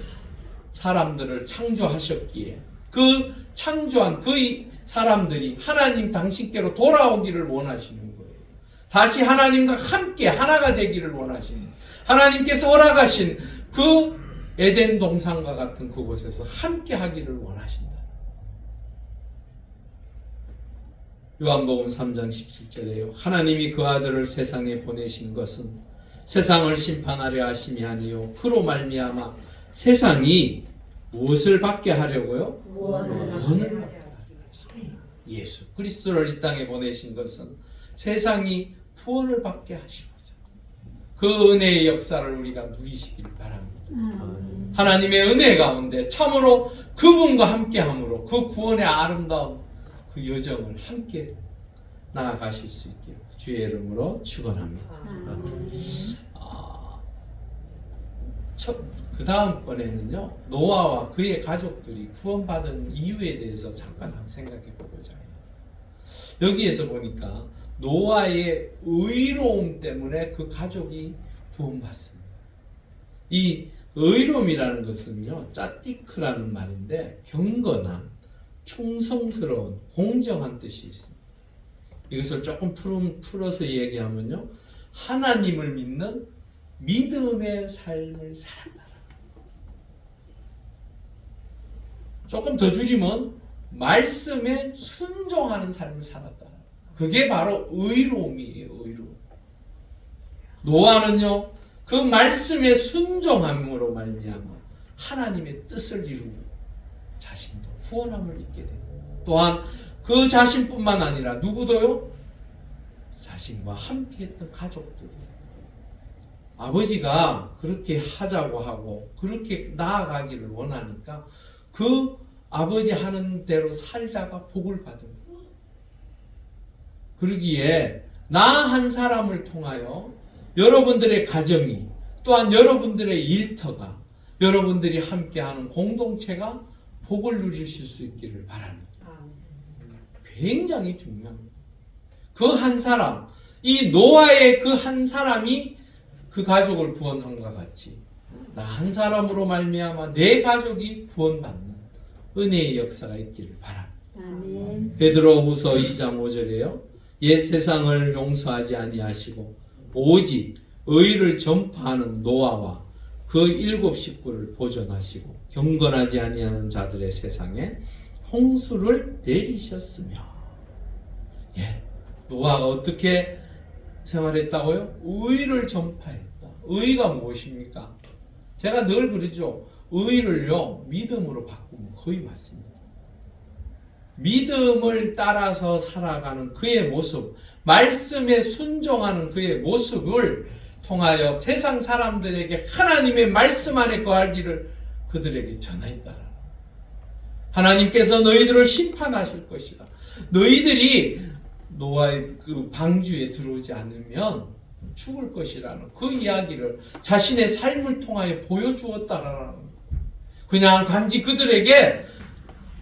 사람들을 창조하셨기에 그 창조한 그 사람들이 하나님 당신께로 돌아오기를 원하시는 거예요. 다시 하나님과 함께 하나가 되기를 원하시는, 하나님께서 허락하신 그 에덴 동산과 같은 그곳에서 함께 하기를 원하신다. 요한복음 3장 17절에요. 하나님이 그 아들을 세상에 보내신 것은 세상을 심판하려 하심이 아니요 그로 말미암아 세상이 무엇을 받게 하려고요? 구원을. 예수 그리스도를 이 땅에 보내신 것은 세상이 구원을 받게 하시고자 그 은혜의 역사를 우리가 누리시길 바랍니다. 하나님의 은혜 가운데 참으로 그분과 함께함으로 그 구원의 아름다운 그 여정을 함께 나아가실 수 있기를 주의 이름으로 축원합니다. 그 다음번에는요 노아와 그의 가족들이 구원받은 이유에 대해서 잠깐 생각해 보고자 해요. 여기에서 보니까 노아의 의로움 때문에 그 가족이 구원받습니다. 이 의로움이라는 것은요 짜티크라는 말인데 경건한, 충성스러운, 공정한 뜻이 있습니다. 이것을 조금 풀어서 얘기하면요 하나님을 믿는 믿음의 삶을 살았다. 조금 더 줄이면 말씀에 순종하는 삶을 살았다. 그게 바로 의로움이에요. 의로움. 노아는요 그 말씀에 순종함으로 말미암아 하나님의 뜻을 이루고 자신도 구원함을 입게 되고 또한 그 자신뿐만 아니라 누구도요? 자신과 함께했던 가족들. 아버지가 그렇게 하자고 하고 그렇게 나아가기를 원하니까 그 아버지 하는 대로 살다가 복을 받은 거예요. 그러기에 나 한 사람을 통하여 여러분들의 가정이 또한 여러분들의 일터가 여러분들이 함께하는 공동체가 복을 누리실 수 있기를 바랍니다. 굉장히 중요합니다. 그 한 사람, 이 노아의 그 한 사람이 그 가족을 구원함과 같이 나 한 사람으로 말미암아 내 가족이 구원받는 은혜의 역사가 있기를 바랍니다. 아멘. 베드로후서 2장 5절에요. 옛 세상을 용서하지 아니하시고 오직 의를 전파하는 노아와 그 7 식구를 보존하시고 경건하지 아니하는 자들의 세상에 홍수를 내리셨으며. 예, 노아가 어떻게 생활했다고요? 의를 전파했다. 의가 무엇입니까? 제가 늘 그러죠. 의를요 믿음으로 바꾸면 거의 맞습니다. 믿음을 따라서 살아가는 그의 모습, 말씀에 순종하는 그의 모습을 통하여 세상 사람들에게 하나님의 말씀 안에 거하기를 그들에게 전하였다. 하나님께서 너희들을 심판하실 것이다. 너희들이 노아의 그 방주에 들어오지 않으면 죽을 것이라는 그 이야기를 자신의 삶을 통하여 보여주었다라는 거예요. 그냥 단지 그들에게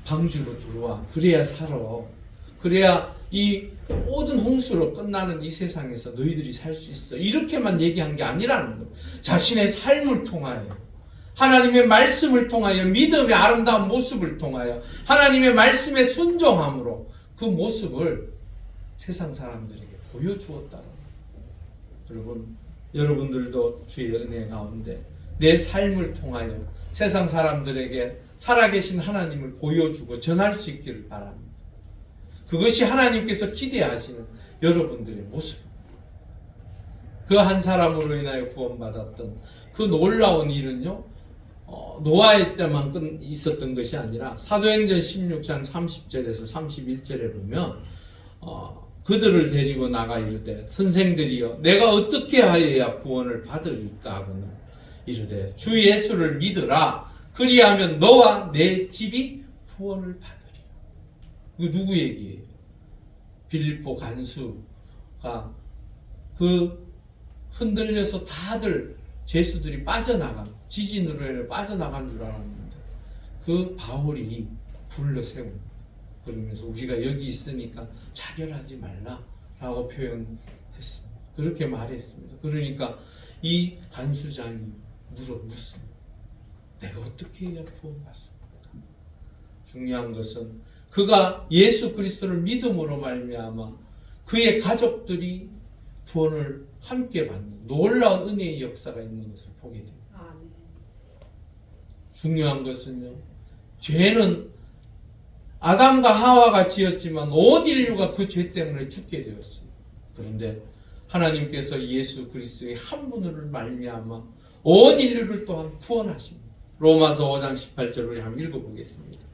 방주로 들어와 그래야 살아. 그래야 이 모든 홍수로 끝나는 이 세상에서 너희들이 살 수 있어. 이렇게만 얘기한 게 아니라는 거예요. 자신의 삶을 통하여, 하나님의 말씀을 통하여, 믿음의 아름다운 모습을 통하여, 하나님의 말씀에 순종함으로 그 모습을 세상 사람들에게 보여주었다는 거예요. 여러분들도 주의 은혜 가운데 내 삶을 통하여 세상 사람들에게 살아계신 하나님을 보여주고 전할 수 있기를 바랍니다. 그것이 하나님께서 기대하시는 여러분들의 모습. 그 한 사람으로 인하여 구원받았던 그 놀라운 일은요, 노아의 때만 있었던 것이 아니라 사도행전 16장 30절에서 31절에 보면 그들을 데리고 나가 이르되 선생들이여 내가 어떻게 하여야 구원을 받으리까 하고는 이르되 주 예수를 믿으라 그리하면 너와 내 집이 구원을 받으리라. 이거 누구 얘기예요? 빌립보 간수가 그 흔들려서 다들 죄수들이 빠져나간, 지진으로 인해 빠져나간 줄 알았는데 그 바울이 불러 세운, 그러면서 우리가 여기 있으니까 차별하지 말라라고 표현했습니다. 그렇게 말했습니다. 그러니까 이 간수장이 묻습니다. 내가 어떻게 해야 구원받습니까? 중요한 것은 그가 예수 그리스도를 믿음으로 말미암아 그의 가족들이 구원을 함께 받는 놀라운 은혜의 역사가 있는 것을 보게 됩니다. 아멘. 중요한 것은요, 죄는 아담과 하와가 지었지만 온 인류가 그 죄 때문에 죽게 되었습니다. 그런데 하나님께서 예수 그리스도의 한 분을 말미암아 온 인류를 또한 구원하십니다. 로마서 5장 18절을 한번 읽어보겠습니다.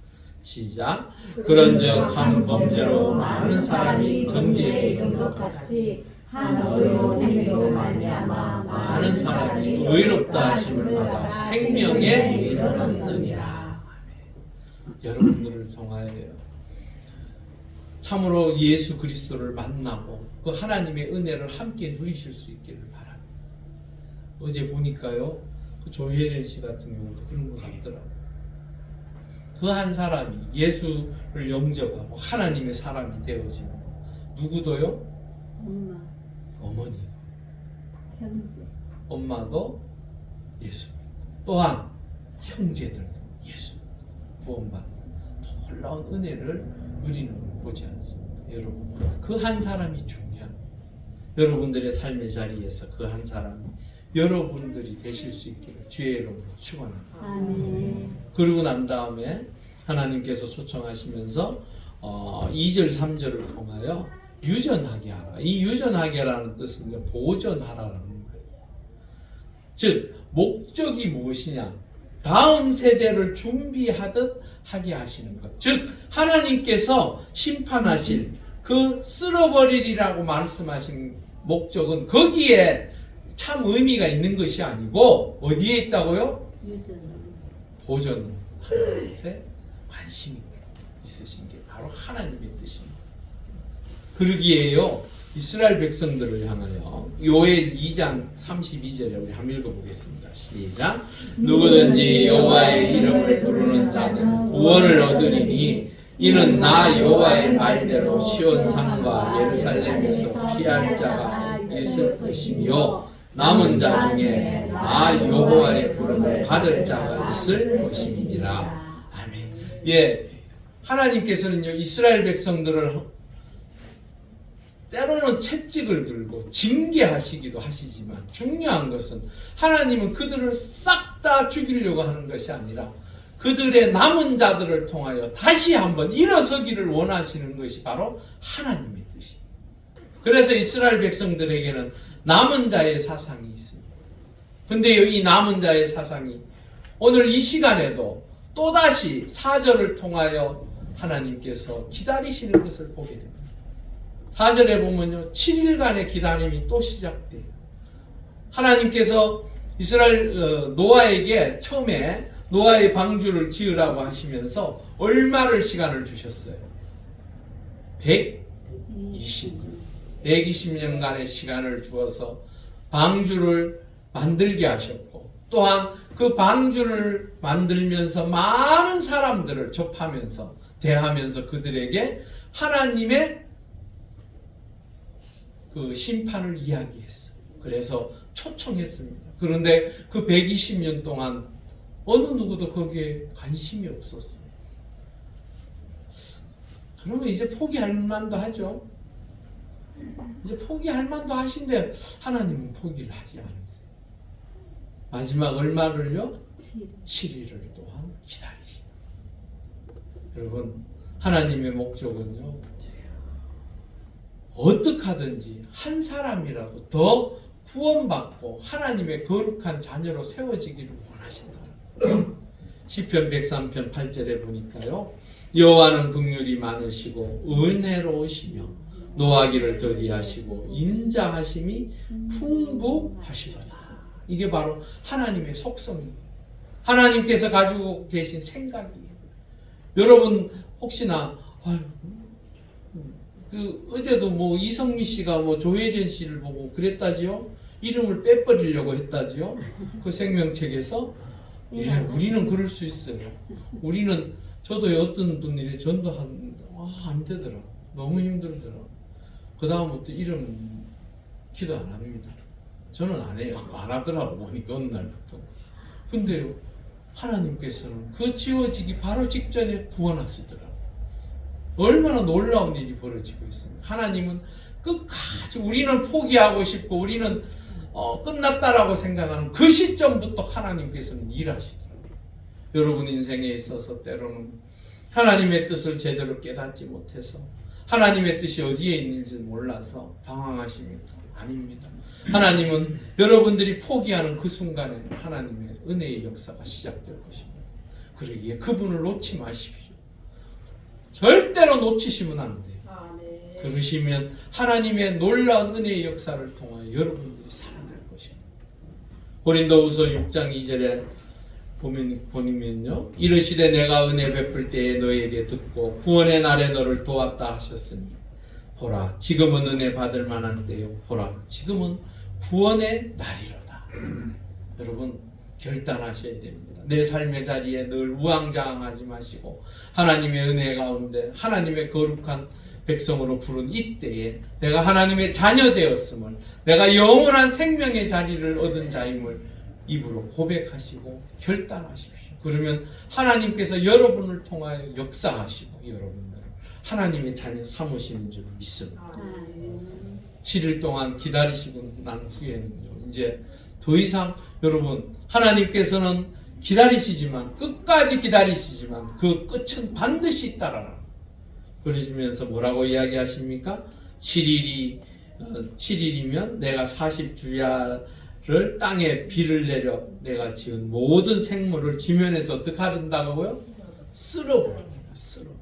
시작. 그런즉 한 범죄로 많은 사람이 정죄에 이른 것 같이 한 의로운 행위로 말미암아 많은 사람이 의롭다 하심을 받아 생명에 이르렀느니라. 여러분들을 통하여요, 참으로 예수 그리스도를 만나고 그 하나님의 은혜를 함께 누리실 수 있기를 바랍니다. 어제 보니까요, 그 조혜련 씨 같은 경우도 그런 것 같더라고요. 그 한 사람이 예수를 영접하고 하나님의 사람이 되어지고, 누구도요? 엄마, 어머니도, 형제, 엄마도 예수, 또한 형제들도 예수 구원받는 놀라운 은혜를 누리는 걸 보지 않습니까? 여러분, 그 한 사람이 중요합니다. 여러분들의 삶의 자리에서 그 한 사람이 여러분들이 되실 수 있기를 주의 이름으로 축원합니다. 아멘. 그러고 난 다음에 하나님께서 초청하시면서 2절 3절을 통하여 유전하게 하라. 이 유전하게라는 뜻은 보존하라는 거예요. 즉 목적이 무엇이냐? 다음 세대를 준비하듯 하게 하시는 것. 즉 하나님께서 심판하실 그 쓸어버리리라고 말씀하신 목적은 거기에 참 의미가 있는 것이 아니고 어디에 있다고요? 보존하는 것에 관심이 있으신 게 바로 하나님의 뜻입니다. 그러기에요, 이스라엘 백성들을 향하여 요엘 2장 32절에 우리 한번 읽어보겠습니다. 시작. 누구든지 여호와의 이름을 부르는 자는 구원을 얻으리니 이는 나 여호와의 말대로 시온산과 예루살렘에서 피할 자가 있을 것이며 남은 자 중에 나 여호와의 부름을 받을 자가 있을 것입니다. 아멘. 예, 하나님께서는요, 이스라엘 백성들을 때로는 채찍을 들고 징계하시기도 하시지만 중요한 것은 하나님은 그들을 싹 다 죽이려고 하는 것이 아니라 그들의 남은 자들을 통하여 다시 한번 일어서기를 원하시는 것이 바로 하나님의 뜻입니다. 그래서 이스라엘 백성들에게는 남은 자의 사상이 있습니다. 근데 이 남은 자의 사상이 오늘 이 시간에도 또다시 사절을 통하여 하나님께서 기다리시는 것을 보게 됩니다. 4절에 보면요, 7일간의 기다림이 또 시작돼요. 하나님께서 이스라엘 노아에게 처음에 노아의 방주를 지으라고 하시면서 얼마를 시간을 주셨어요? 120년간의 시간을 주어서 방주를 만들게 하셨고, 또한 그 방주를 만들면서 많은 사람들을 접하면서 대하면서 그들에게 하나님의 그 심판을 이야기했어요. 그래서 초청했습니다. 그런데 그 120년 동안 어느 누구도 거기에 관심이 없었어요. 그러면 이제 포기할 만도 하죠. 이제 포기할 만도 하신데 하나님은 포기를 하지 않으세요. 마지막 얼마를요? 7일을 또한 기다리시고. 여러분, 하나님의 목적은요, 어떻게 하든지 한 사람이라도 더 구원받고 하나님의 거룩한 자녀로 세워지기를 원하신다. 시편 103편 8절에 보니까요, 여호와는 긍휼이 많으시고 은혜로우시며 노하기를 더디하시고 인자하심이 풍부하시도다. 이게 바로 하나님의 속성이에요. 하나님께서 가지고 계신 생각이에요. 여러분 혹시나 어제도 뭐 이성미 씨가 뭐 조혜련 씨를 보고 그랬다지요? 이름을 빼버리려고 했다지요? 그 생명책에서. 예, 우리는 그럴 수 있어요. 우리는, 저도 어떤 분들이 전도하는데 안 되더라. 너무 힘들더라. 그 다음부터 이름 기도 안 합니다. 저는 안 해요. 안 하더라고 보니까 어느 날부터. 근데요, 하나님께서는 그 지워지기 바로 직전에 구원하시더라고요. 얼마나 놀라운 일이 벌어지고 있습니다. 하나님은 끝까지, 우리는 포기하고 싶고 우리는 끝났다라고 생각하는 그 시점부터 하나님께서는 일하시더라고요. 여러분 인생에 있어서 때로는 하나님의 뜻을 제대로 깨닫지 못해서 하나님의 뜻이 어디에 있는지 몰라서 방황하십니까? 아닙니다. 하나님은 여러분들이 포기하는 그 순간에 하나님의 은혜의 역사가 시작될 것입니다. 그러기에 그분을 놓지 마십시오. 절대로 놓치시면 안 돼요. 그러시면 하나님의 놀라운 은혜의 역사를 통하여 여러분들이 살아날 것입니다. 고린도후서 6장 2절에 보면요, 이르시되 내가 은혜 베풀 때에 너에게 듣고 구원의 날에 너를 도왔다 하셨으니 보라 지금은 은혜 받을 만한 때요, 보라 지금은 구원의 날이로다. 여러분 결단하셔야 됩니다. 내 삶의 자리에 늘 우왕좌왕하지 마시고 하나님의 은혜 가운데 하나님의 거룩한 백성으로 부른 이때에 내가 하나님의 자녀 되었음을, 내가 영원한 생명의 자리를 얻은 자임을 입으로 고백하시고 결단하십시오. 그러면 하나님께서 여러분을 통하여 역사하시고 여러분들을 하나님의 자녀 삼으시는 줄 믿습니다. 7일 동안 기다리시고 난 후에는요, 이제 더 이상 여러분, 하나님께서는 기다리시지만, 끝까지 기다리시지만 그 끝은 반드시 있다라는, 그러시면서 뭐라고 이야기하십니까? 7일이면 내가 40주야를 땅에 비를 내려 내가 지은 모든 생물을 지면에서 어떻게 한다고요? 쓸어버립니다. 쓸어버려.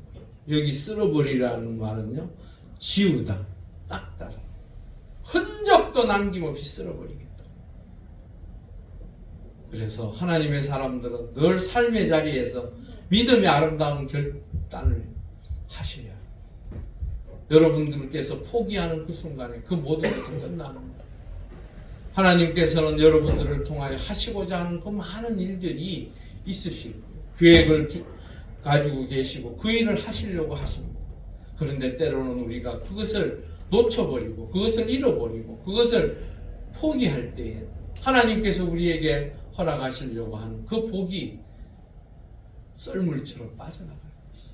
여기 쓸어버리라는 말은요, 지우다, 닦다, 흔적도 남김없이 쓸어버리겠다. 그래서 하나님의 사람들은 늘 삶의 자리에서 믿음의 아름다운 결단을 하셔야 해요. 여러분들께서 포기하는 그 순간에 그 모든 것이 끝나는 거예요. 하나님께서는 여러분들을 통하여 하시고자 하는 그 많은 일들이 있으시고 계획을 가지고 계시고 그 일을 하시려고 하십니다. 그런데 때로는 우리가 그것을 놓쳐버리고 그것을 잃어버리고 그것을 포기할 때에 하나님께서 우리에게 허락하시려고 하는 그 복이 썰물처럼 빠져나가는 것이죠.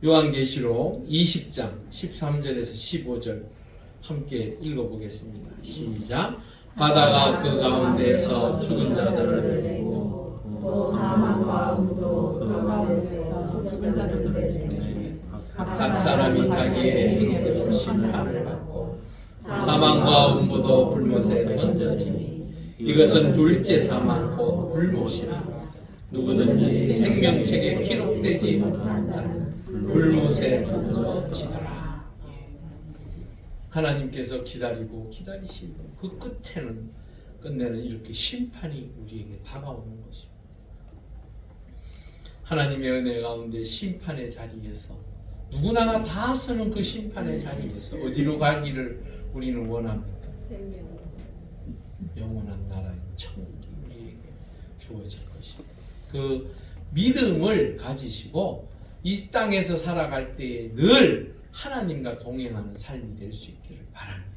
요한계시록 20장 13절에서 15절 함께 읽어보겠습니다. 시작. 바다가 그 가운데에서 죽은 자들을 내고 또 사망과 음도 그 가운데서 죽은 자들을 내고 각 사람이 자기의 행위대로 심판을 받고 사망과 음부도 불못에 던져지니 이것은 둘째 사망고 불못이라. 누구든지 생명책에 기록되지 못한 자는 불못에 던져지더라. 하나님께서 기다리고 기다리시고 그 끝에는 끝내는 이렇게 심판이 우리에게 다가오는 것입니다. 하나님의 은혜 가운데 심판의 자리에서 누구나가 다 서는 그 심판의 자리에서 어디로 가기를 우리는 원합니까? 영원한 나라의 천국이 우리에게 주어질 것입니다. 그 믿음을 가지시고 이 땅에서 살아갈 때에 늘 하나님과 동행하는 삶이 될 수 있기를 바랍니다.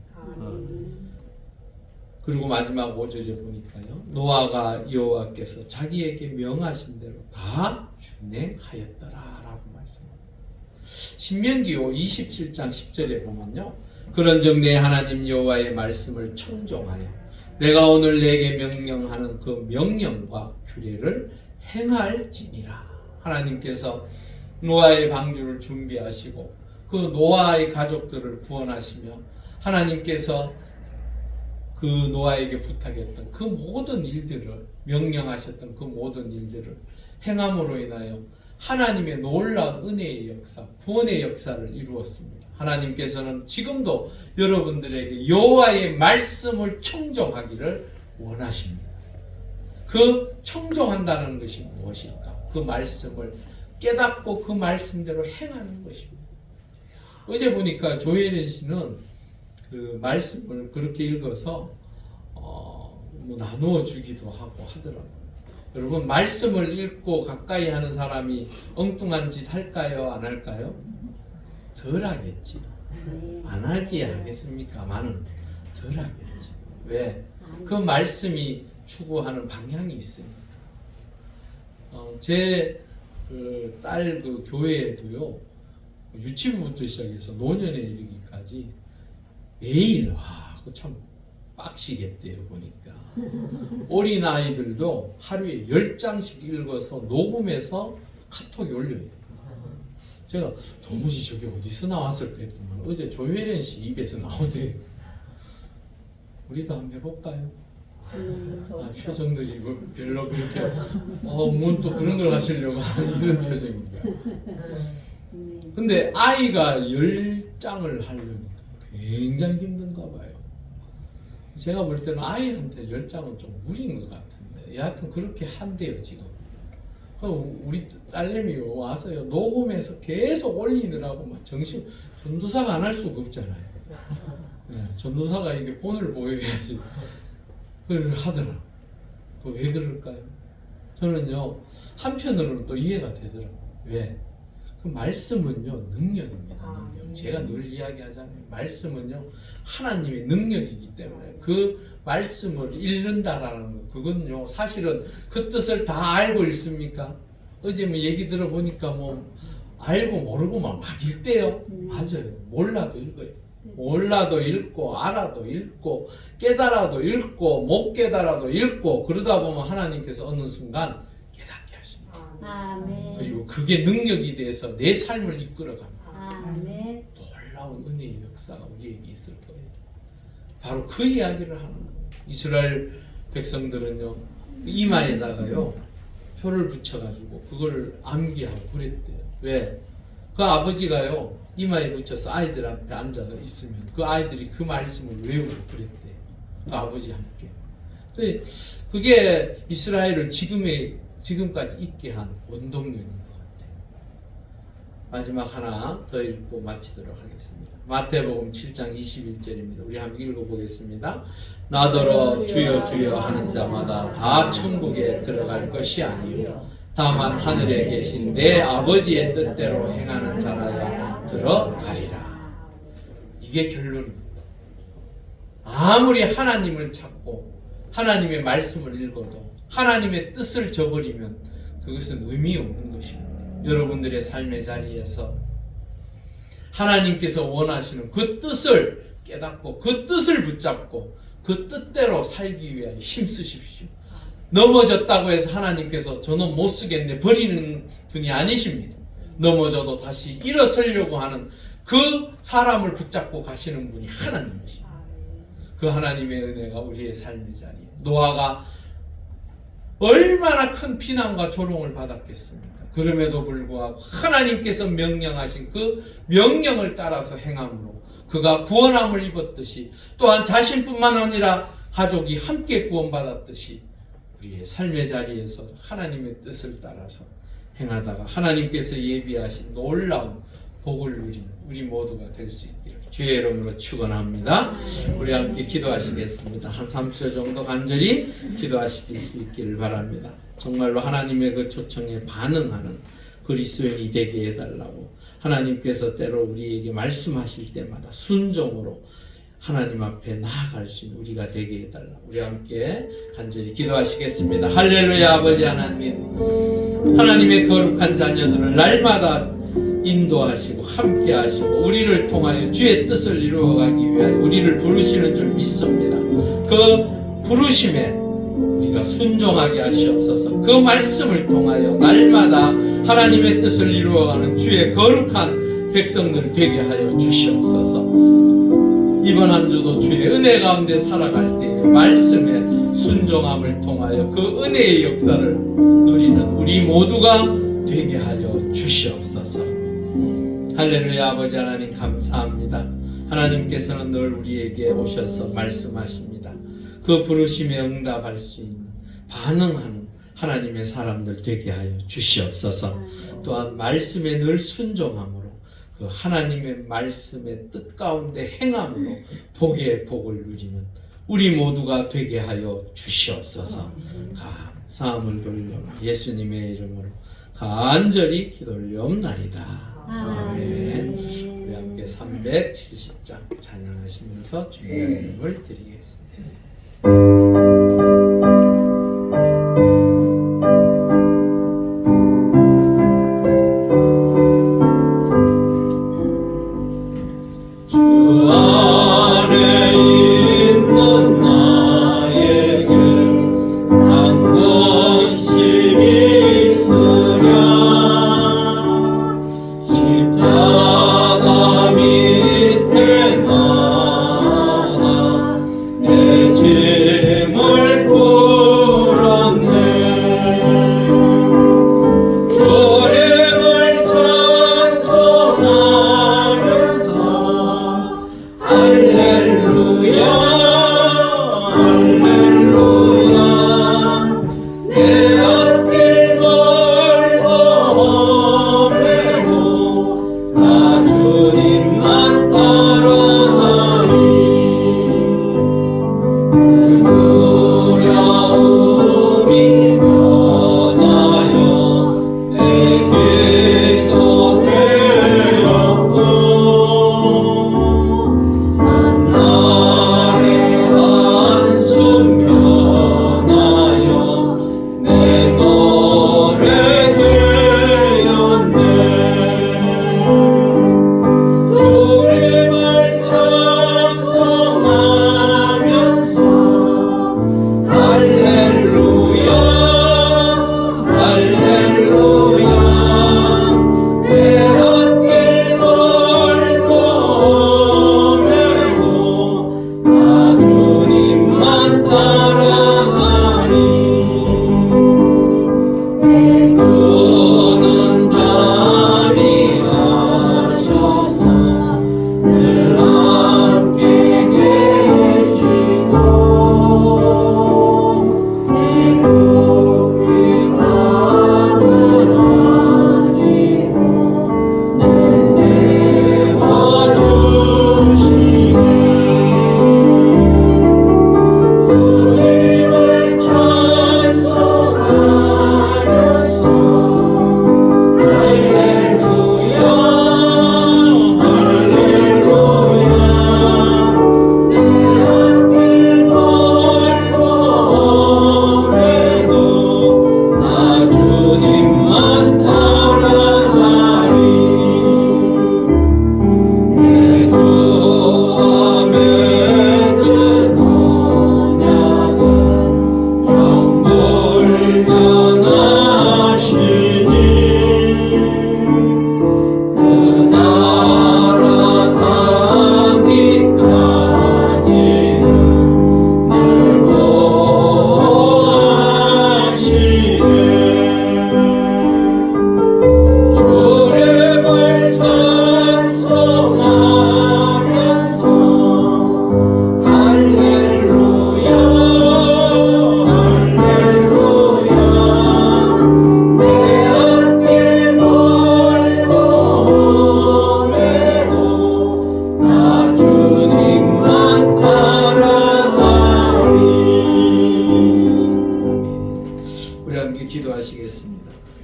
그리고 마지막 5절에 보니까요. 노아가 여호와께서 자기에게 명하신 대로 다 준행하였더라 라고 말씀합니다. 신명기 27장 10절에 보면요. 그런즉 내 하나님 여호와의 말씀을 청종하여 내가 오늘 내게 명령하는 그 명령과 규례를 행할지니라. 하나님께서 노아의 방주를 준비하시고 그 노아의 가족들을 구원하시며 하나님께서 그 노아에게 부탁했던 그 모든 일들을 명령하셨던 그 모든 일들을 행함으로 인하여 하나님의 놀라운 은혜의 역사, 구원의 역사를 이루었습니다. 하나님께서는 지금도 여러분들에게 여호와의 말씀을 청종하기를 원하십니다. 그 청종한다는 것이 무엇일까? 그 말씀을 깨닫고 그 말씀대로 행하는 것입니다. 어제 보니까 조혜련 씨는 그 말씀을 그렇게 읽어서 뭐 나누어 주기도 하고 하더라고요. 여러분 말씀을 읽고 가까이 하는 사람이 엉뚱한 짓 할까요? 안 할까요? 덜 하겠지. 안 하기에 하겠습니까만은 덜 하겠지. 왜? 그 말씀이 추구하는 방향이 있습니다. 제 딸 그 교회에도요 유치부부터 시작해서 노년에 이르기까지 매일 참 빡시겠대요 보니까. 어린 아이들도 하루에 10장씩 읽어서 녹음해서 카톡에 올려요. 제가 도무지 저게 어디서 나왔을까 했더니 어제 조혜련 씨 입에서 나오대요. 우리도 한번 해볼까요? 표정들이 별로 그렇게 뭔 또 그런 걸 하시려고 하는 이런 표정입니다. 근데 아이가 10장을 하려니까 굉장히 힘든가 봐요. 제가 볼 때는 아이한테 10장은 좀 무리인 것 같은데 여하튼 그렇게 한대요 지금. 우리 딸내미 와서요 녹음해서 계속 올리느라고 막 정신 전도사가 안 할 수가 없잖아요. 네, 전도사가 이게 본을 보여야지 그걸 하더라. 왜 그럴까요? 저는요 한편으로는 또 이해가 되더라고요. 왜? 그 말씀은요 능력입니다. 능력. 제가 늘 이야기하잖아요. 말씀은요 하나님의 능력이기 때문에 그 말씀을 읽는다라는 거 그건요 사실은 그 뜻을 다 알고 읽습니까? 어제 뭐 얘기 들어보니까 뭐 알고 모르고 막 읽대요. 맞아요. 몰라도 읽어요. 몰라도 읽고 알아도 읽고 깨달아도 읽고 못 깨달아도 읽고 그러다 보면 하나님께서 어느 순간 깨닫게 하십니다. 아멘. 그리고 그게 능력이 돼서 내 삶을 이끌어갑니다. 아멘. 놀라운 은혜의 역사가 우리에게 있을 거예요. 바로 그 이야기를 하는 거예요. 이스라엘 백성들은요 이마에다가요 표를 붙여가지고 그걸 암기하고 그랬대요. 왜? 그 아버지가요 이마에 붙여서 아이들 앞에 앉아 있으면 그 아이들이 그 말씀을 외우고 그랬대요. 그 아버지 함께. 그게 이스라엘을 지금까지 있게 한 원동력인 것 같아요. 마지막 하나 더 읽고 마치도록 하겠습니다. 마태복음 7장 21절입니다. 우리 한번 읽어보겠습니다. 나더러 주여 주여 하는 자마다 다 천국에 들어갈 것이 아니요 다만 하늘에 계신 내 아버지의 뜻대로 행하는 자라야 들어가리라. 이게 결론입니다. 아무리 하나님을 찾고 하나님의 말씀을 읽어도 하나님의 뜻을 저버리면 그것은 의미 없는 것입니다. 여러분들의 삶의 자리에서 하나님께서 원하시는 그 뜻을 깨닫고 그 뜻을 붙잡고 그 뜻대로 살기 위하여 힘쓰십시오. 넘어졌다고 해서 하나님께서 저는 못 쓰겠네 버리는 분이 아니십니다. 넘어져도 다시 일어서려고 하는 그 사람을 붙잡고 가시는 분이 하나님이십니다. 그 하나님의 은혜가 우리의 삶의 자리에 노아가 얼마나 큰 비난과 조롱을 받았겠습니까? 그럼에도 불구하고 하나님께서 명령하신 그 명령을 따라서 행함으로 그가 구원함을 입었듯이 또한 자신뿐만 아니라 가족이 함께 구원받았듯이 우리의 삶의 자리에서 하나님의 뜻을 따라서 행하다가 하나님께서 예비하신 놀라운 복을 누리는 우리 모두가 될 수 있기를 주의 이름으로 축원합니다. 우리 함께 기도하시겠습니다. 한 3절 정도 간절히 기도하실 수 있기를 바랍니다. 정말로 하나님의 그 초청에 반응하는 그리스도인이 되게 해달라고 하나님께서 때로 우리에게 말씀하실 때마다 순종으로 하나님 앞에 나아갈 수 있는 우리가 되게 해달라고 우리 함께 간절히 기도하시겠습니다. 할렐루야. 아버지 하나님, 하나님의 거룩한 자녀들을 날마다 인도하시고 함께 하시고 우리를 통하여 주의 뜻을 이루어가기 위하여 우리를 부르시는 줄 믿습니다. 그 부르심에 우리가 순종하게 하시옵소서. 그 말씀을 통하여 날마다 하나님의 뜻을 이루어가는 주의 거룩한 백성들 되게 하여 주시옵소서. 이번 한 주도 주의 은혜 가운데 살아갈 때에 말씀에 순종함을 통하여 그 은혜의 역사를 누리는 우리 모두가 되게 하여 주시옵소서. 할렐루야. 아버지 하나님 감사합니다. 하나님께서는 늘 우리에게 오셔서 말씀하십니다. 그 부르심에 응답할 수 있는 반응하는 하나님의 사람들 되게 하여 주시옵소서. 또한 말씀에 늘 순종함으로 그 하나님의 말씀의 뜻 가운데 행함으로 복의 복을 누리는 우리 모두가 되게 하여 주시옵소서. 감사함을 돌려 예수님의 이름으로 간절히 기도올리옵나이다. 아멘. 우리 함께 370장 찬양하시면서 주님의 이름을 드리겠습니다.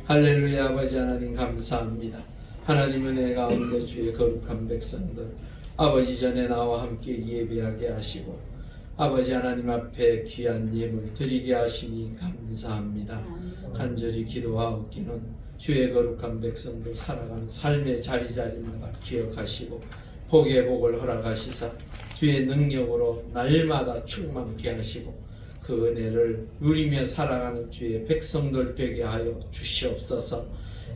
할렐루야. 아버지 하나님 감사합니다. 하나님 은혜 가운데 주의 거룩한 백성들 아버지 전에 나와 함께 예배하게 하시고 아버지 하나님 앞에 귀한 예물 드리게 하시니 감사합니다. 간절히 기도하옵기는 주의 거룩한 백성들 살아가는 삶의 자리자리마다 기억하시고 복의 복을 허락하시사 주의 능력으로 날마다 충만케 하시고 그 은혜를 누리며 살아가는 주의 백성들 되게 하여 주시옵소서.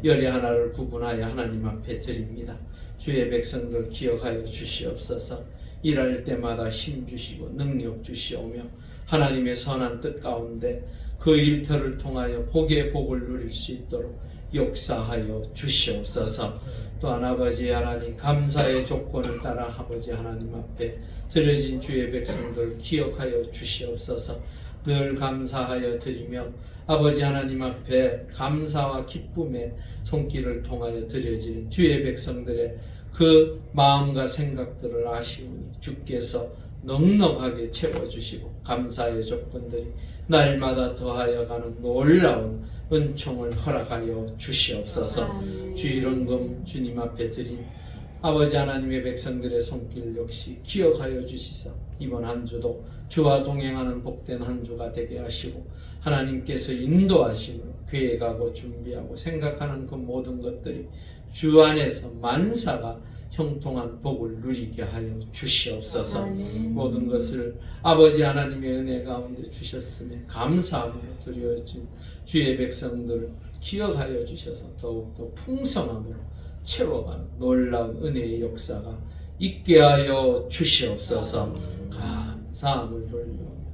열의 하나를 구분하여 하나님 앞에 드립니다. 주의 백성들 기억하여 주시옵소서. 일할 때마다 힘 주시고 능력 주시오며 하나님의 선한 뜻 가운데 그 일터를 통하여 복의 복을 누릴 수 있도록 역사하여 주시옵소서. 또한 아버지 하나님 감사의 조건을 따라 아버지 하나님 앞에 드려진 주의 백성들 기억하여 주시옵소서. 늘 감사하여 드리며 아버지 하나님 앞에 감사와 기쁨의 손길을 통하여 드려진 주의 백성들의 그 마음과 생각들을 아시오니 주께서 넉넉하게 채워주시고 감사의 조건들이 날마다 더하여 가는 놀라운 은총을 허락하여 주시옵소서. 주일원금 주님 앞에 드린 아버지 하나님의 백성들의 손길 역시 기억하여 주시사 이번 한 주도 주와 동행하는 복된 한 주가 되게 하시고 하나님께서 인도하심을 계획하고 준비하고 생각하는 그 모든 것들이 주 안에서 만사가 형통한 복을 누리게 하여 주시옵소서. 모든 것을 아버지 하나님의 은혜 가운데 주셨음에 감사함으로 드려진 주의 백성들을 기억하여 주셔서 더욱더 풍성함으로 채워가는 놀라운 은혜의 역사가 있게 하여 주시옵소서. 감사함을 돌려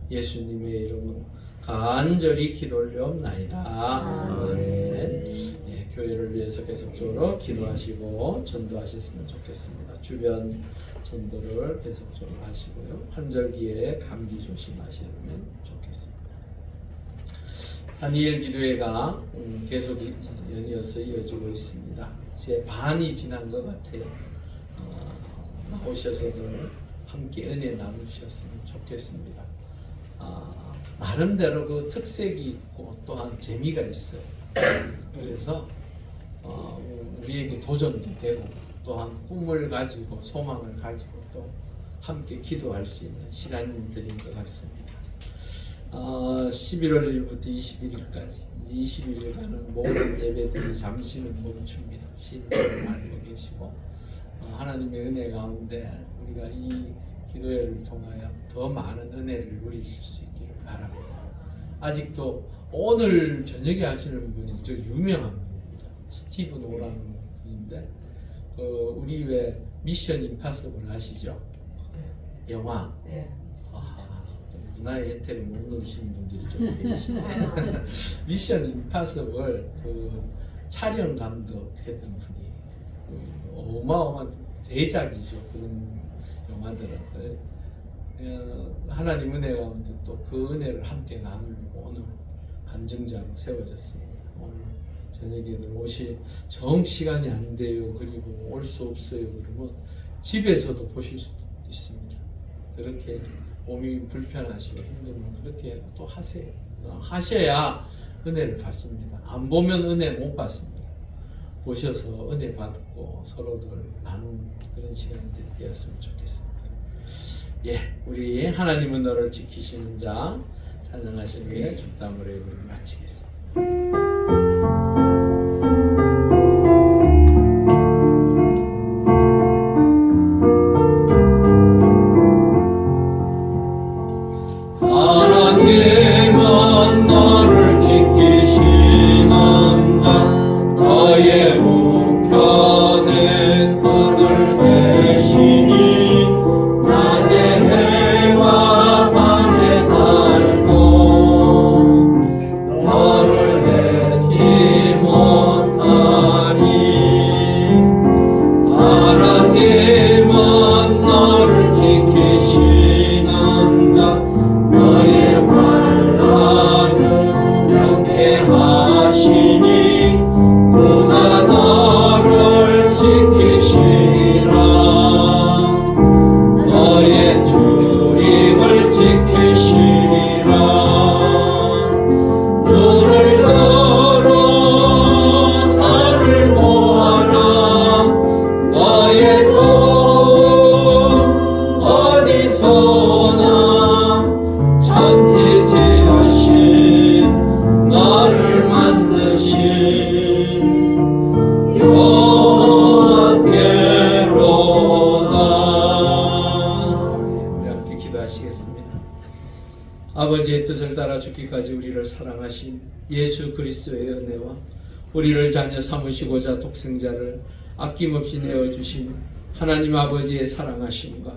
예수님의 이름으로 간절히 기도 올려옵나이다. 아멘. 네, 교회를 위해서 계속적으로 기도하시고 전도하셨으면 좋겠습니다. 주변 전도를 계속적으로 하시고요. 환절기에 감기 조심하시면 좋겠습니다. 다니엘 기도회가 계속 연이어서 이어지고 있습니다. 제 반이 지난 것 같아요. 나오셔서들 함께 은혜 나누셨으면 좋겠습니다. 나름대로 그 특색이 있고 또한 재미가 있어요. 그래서 우리에게 도전도 되고 또한 꿈을 가지고 소망을 가지고 또 함께 기도할 수 있는 시간들인 것 같습니다. 11월 1일부터 21일까지 21일간은 모든 예배들이 잠시는 멈춥니다. 시인들을 알고 계시고 하나님의 은혜 가운데 우리가 이 기도회를 통하여 더 많은 은혜를 누리실 수 있기를 바랍니다. 아직도 오늘 저녁에 하시는 분이 저 유명한 분입니다. 스티븐 오라는 분인데 우리 왜 미션 임파서블 아시죠? 영화. 문화의 혜택을 못 누리시는 분들이 좀 계시네요. 미션 임파서블 그 촬영 감독했던 분이 어마어마한 대작이죠. 그런 영화들은 하나님 은혜 가운데 또 그 은혜를 함께 나누고 오늘 간증자로 세워졌습니다. 오늘 저녁에는 오실 정 시간이 안 돼요. 그리고 올 수 없어요. 그러면 집에서도 보실 수 있습니다. 그렇게 몸이 불편하시고 힘들면 그렇게 또 하세요. 하셔야 은혜를 받습니다. 안 보면 은혜 못 받습니다. 보셔서 은혜 받고 서로들 나누는 그런 시간들이 되었으면 좋겠습니다. 예, 우리 하나님은 너를 지키시는 자 찬양하신 후에 죽담으로 예배를 마치겠습니다. 하나님은 너를 지키시는 자 너의 우편에 그늘 되시니 낮에 해와 밤에 달고 너를 따라 죽기까지 우리를 사랑하신 예수 그리스도의 은혜와 우리를 자녀 삼으시고자 독생자를 아낌없이 내어주신 하나님 아버지의 사랑하심과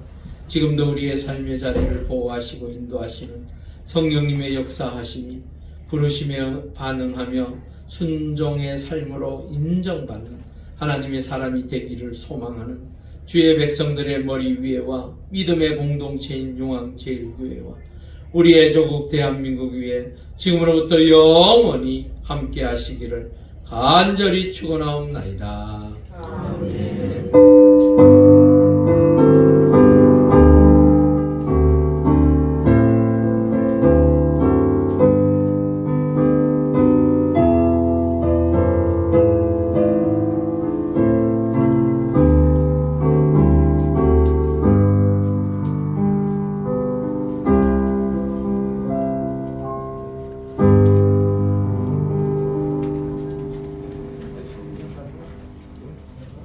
지금도 우리의 삶의 자리를 보호하시고 인도하시는 성령님의 역사하심이 부르심에 반응하며 순종의 삶으로 인정받는 하나님의 사람이 되기를 소망하는 주의 백성들의 머리 위에와 믿음의 공동체인 용왕제일교회와 우리의 조국 대한민국 위에 지금으로부터 영원히 함께 하시기를 간절히 축원하옵나이다. 아멘.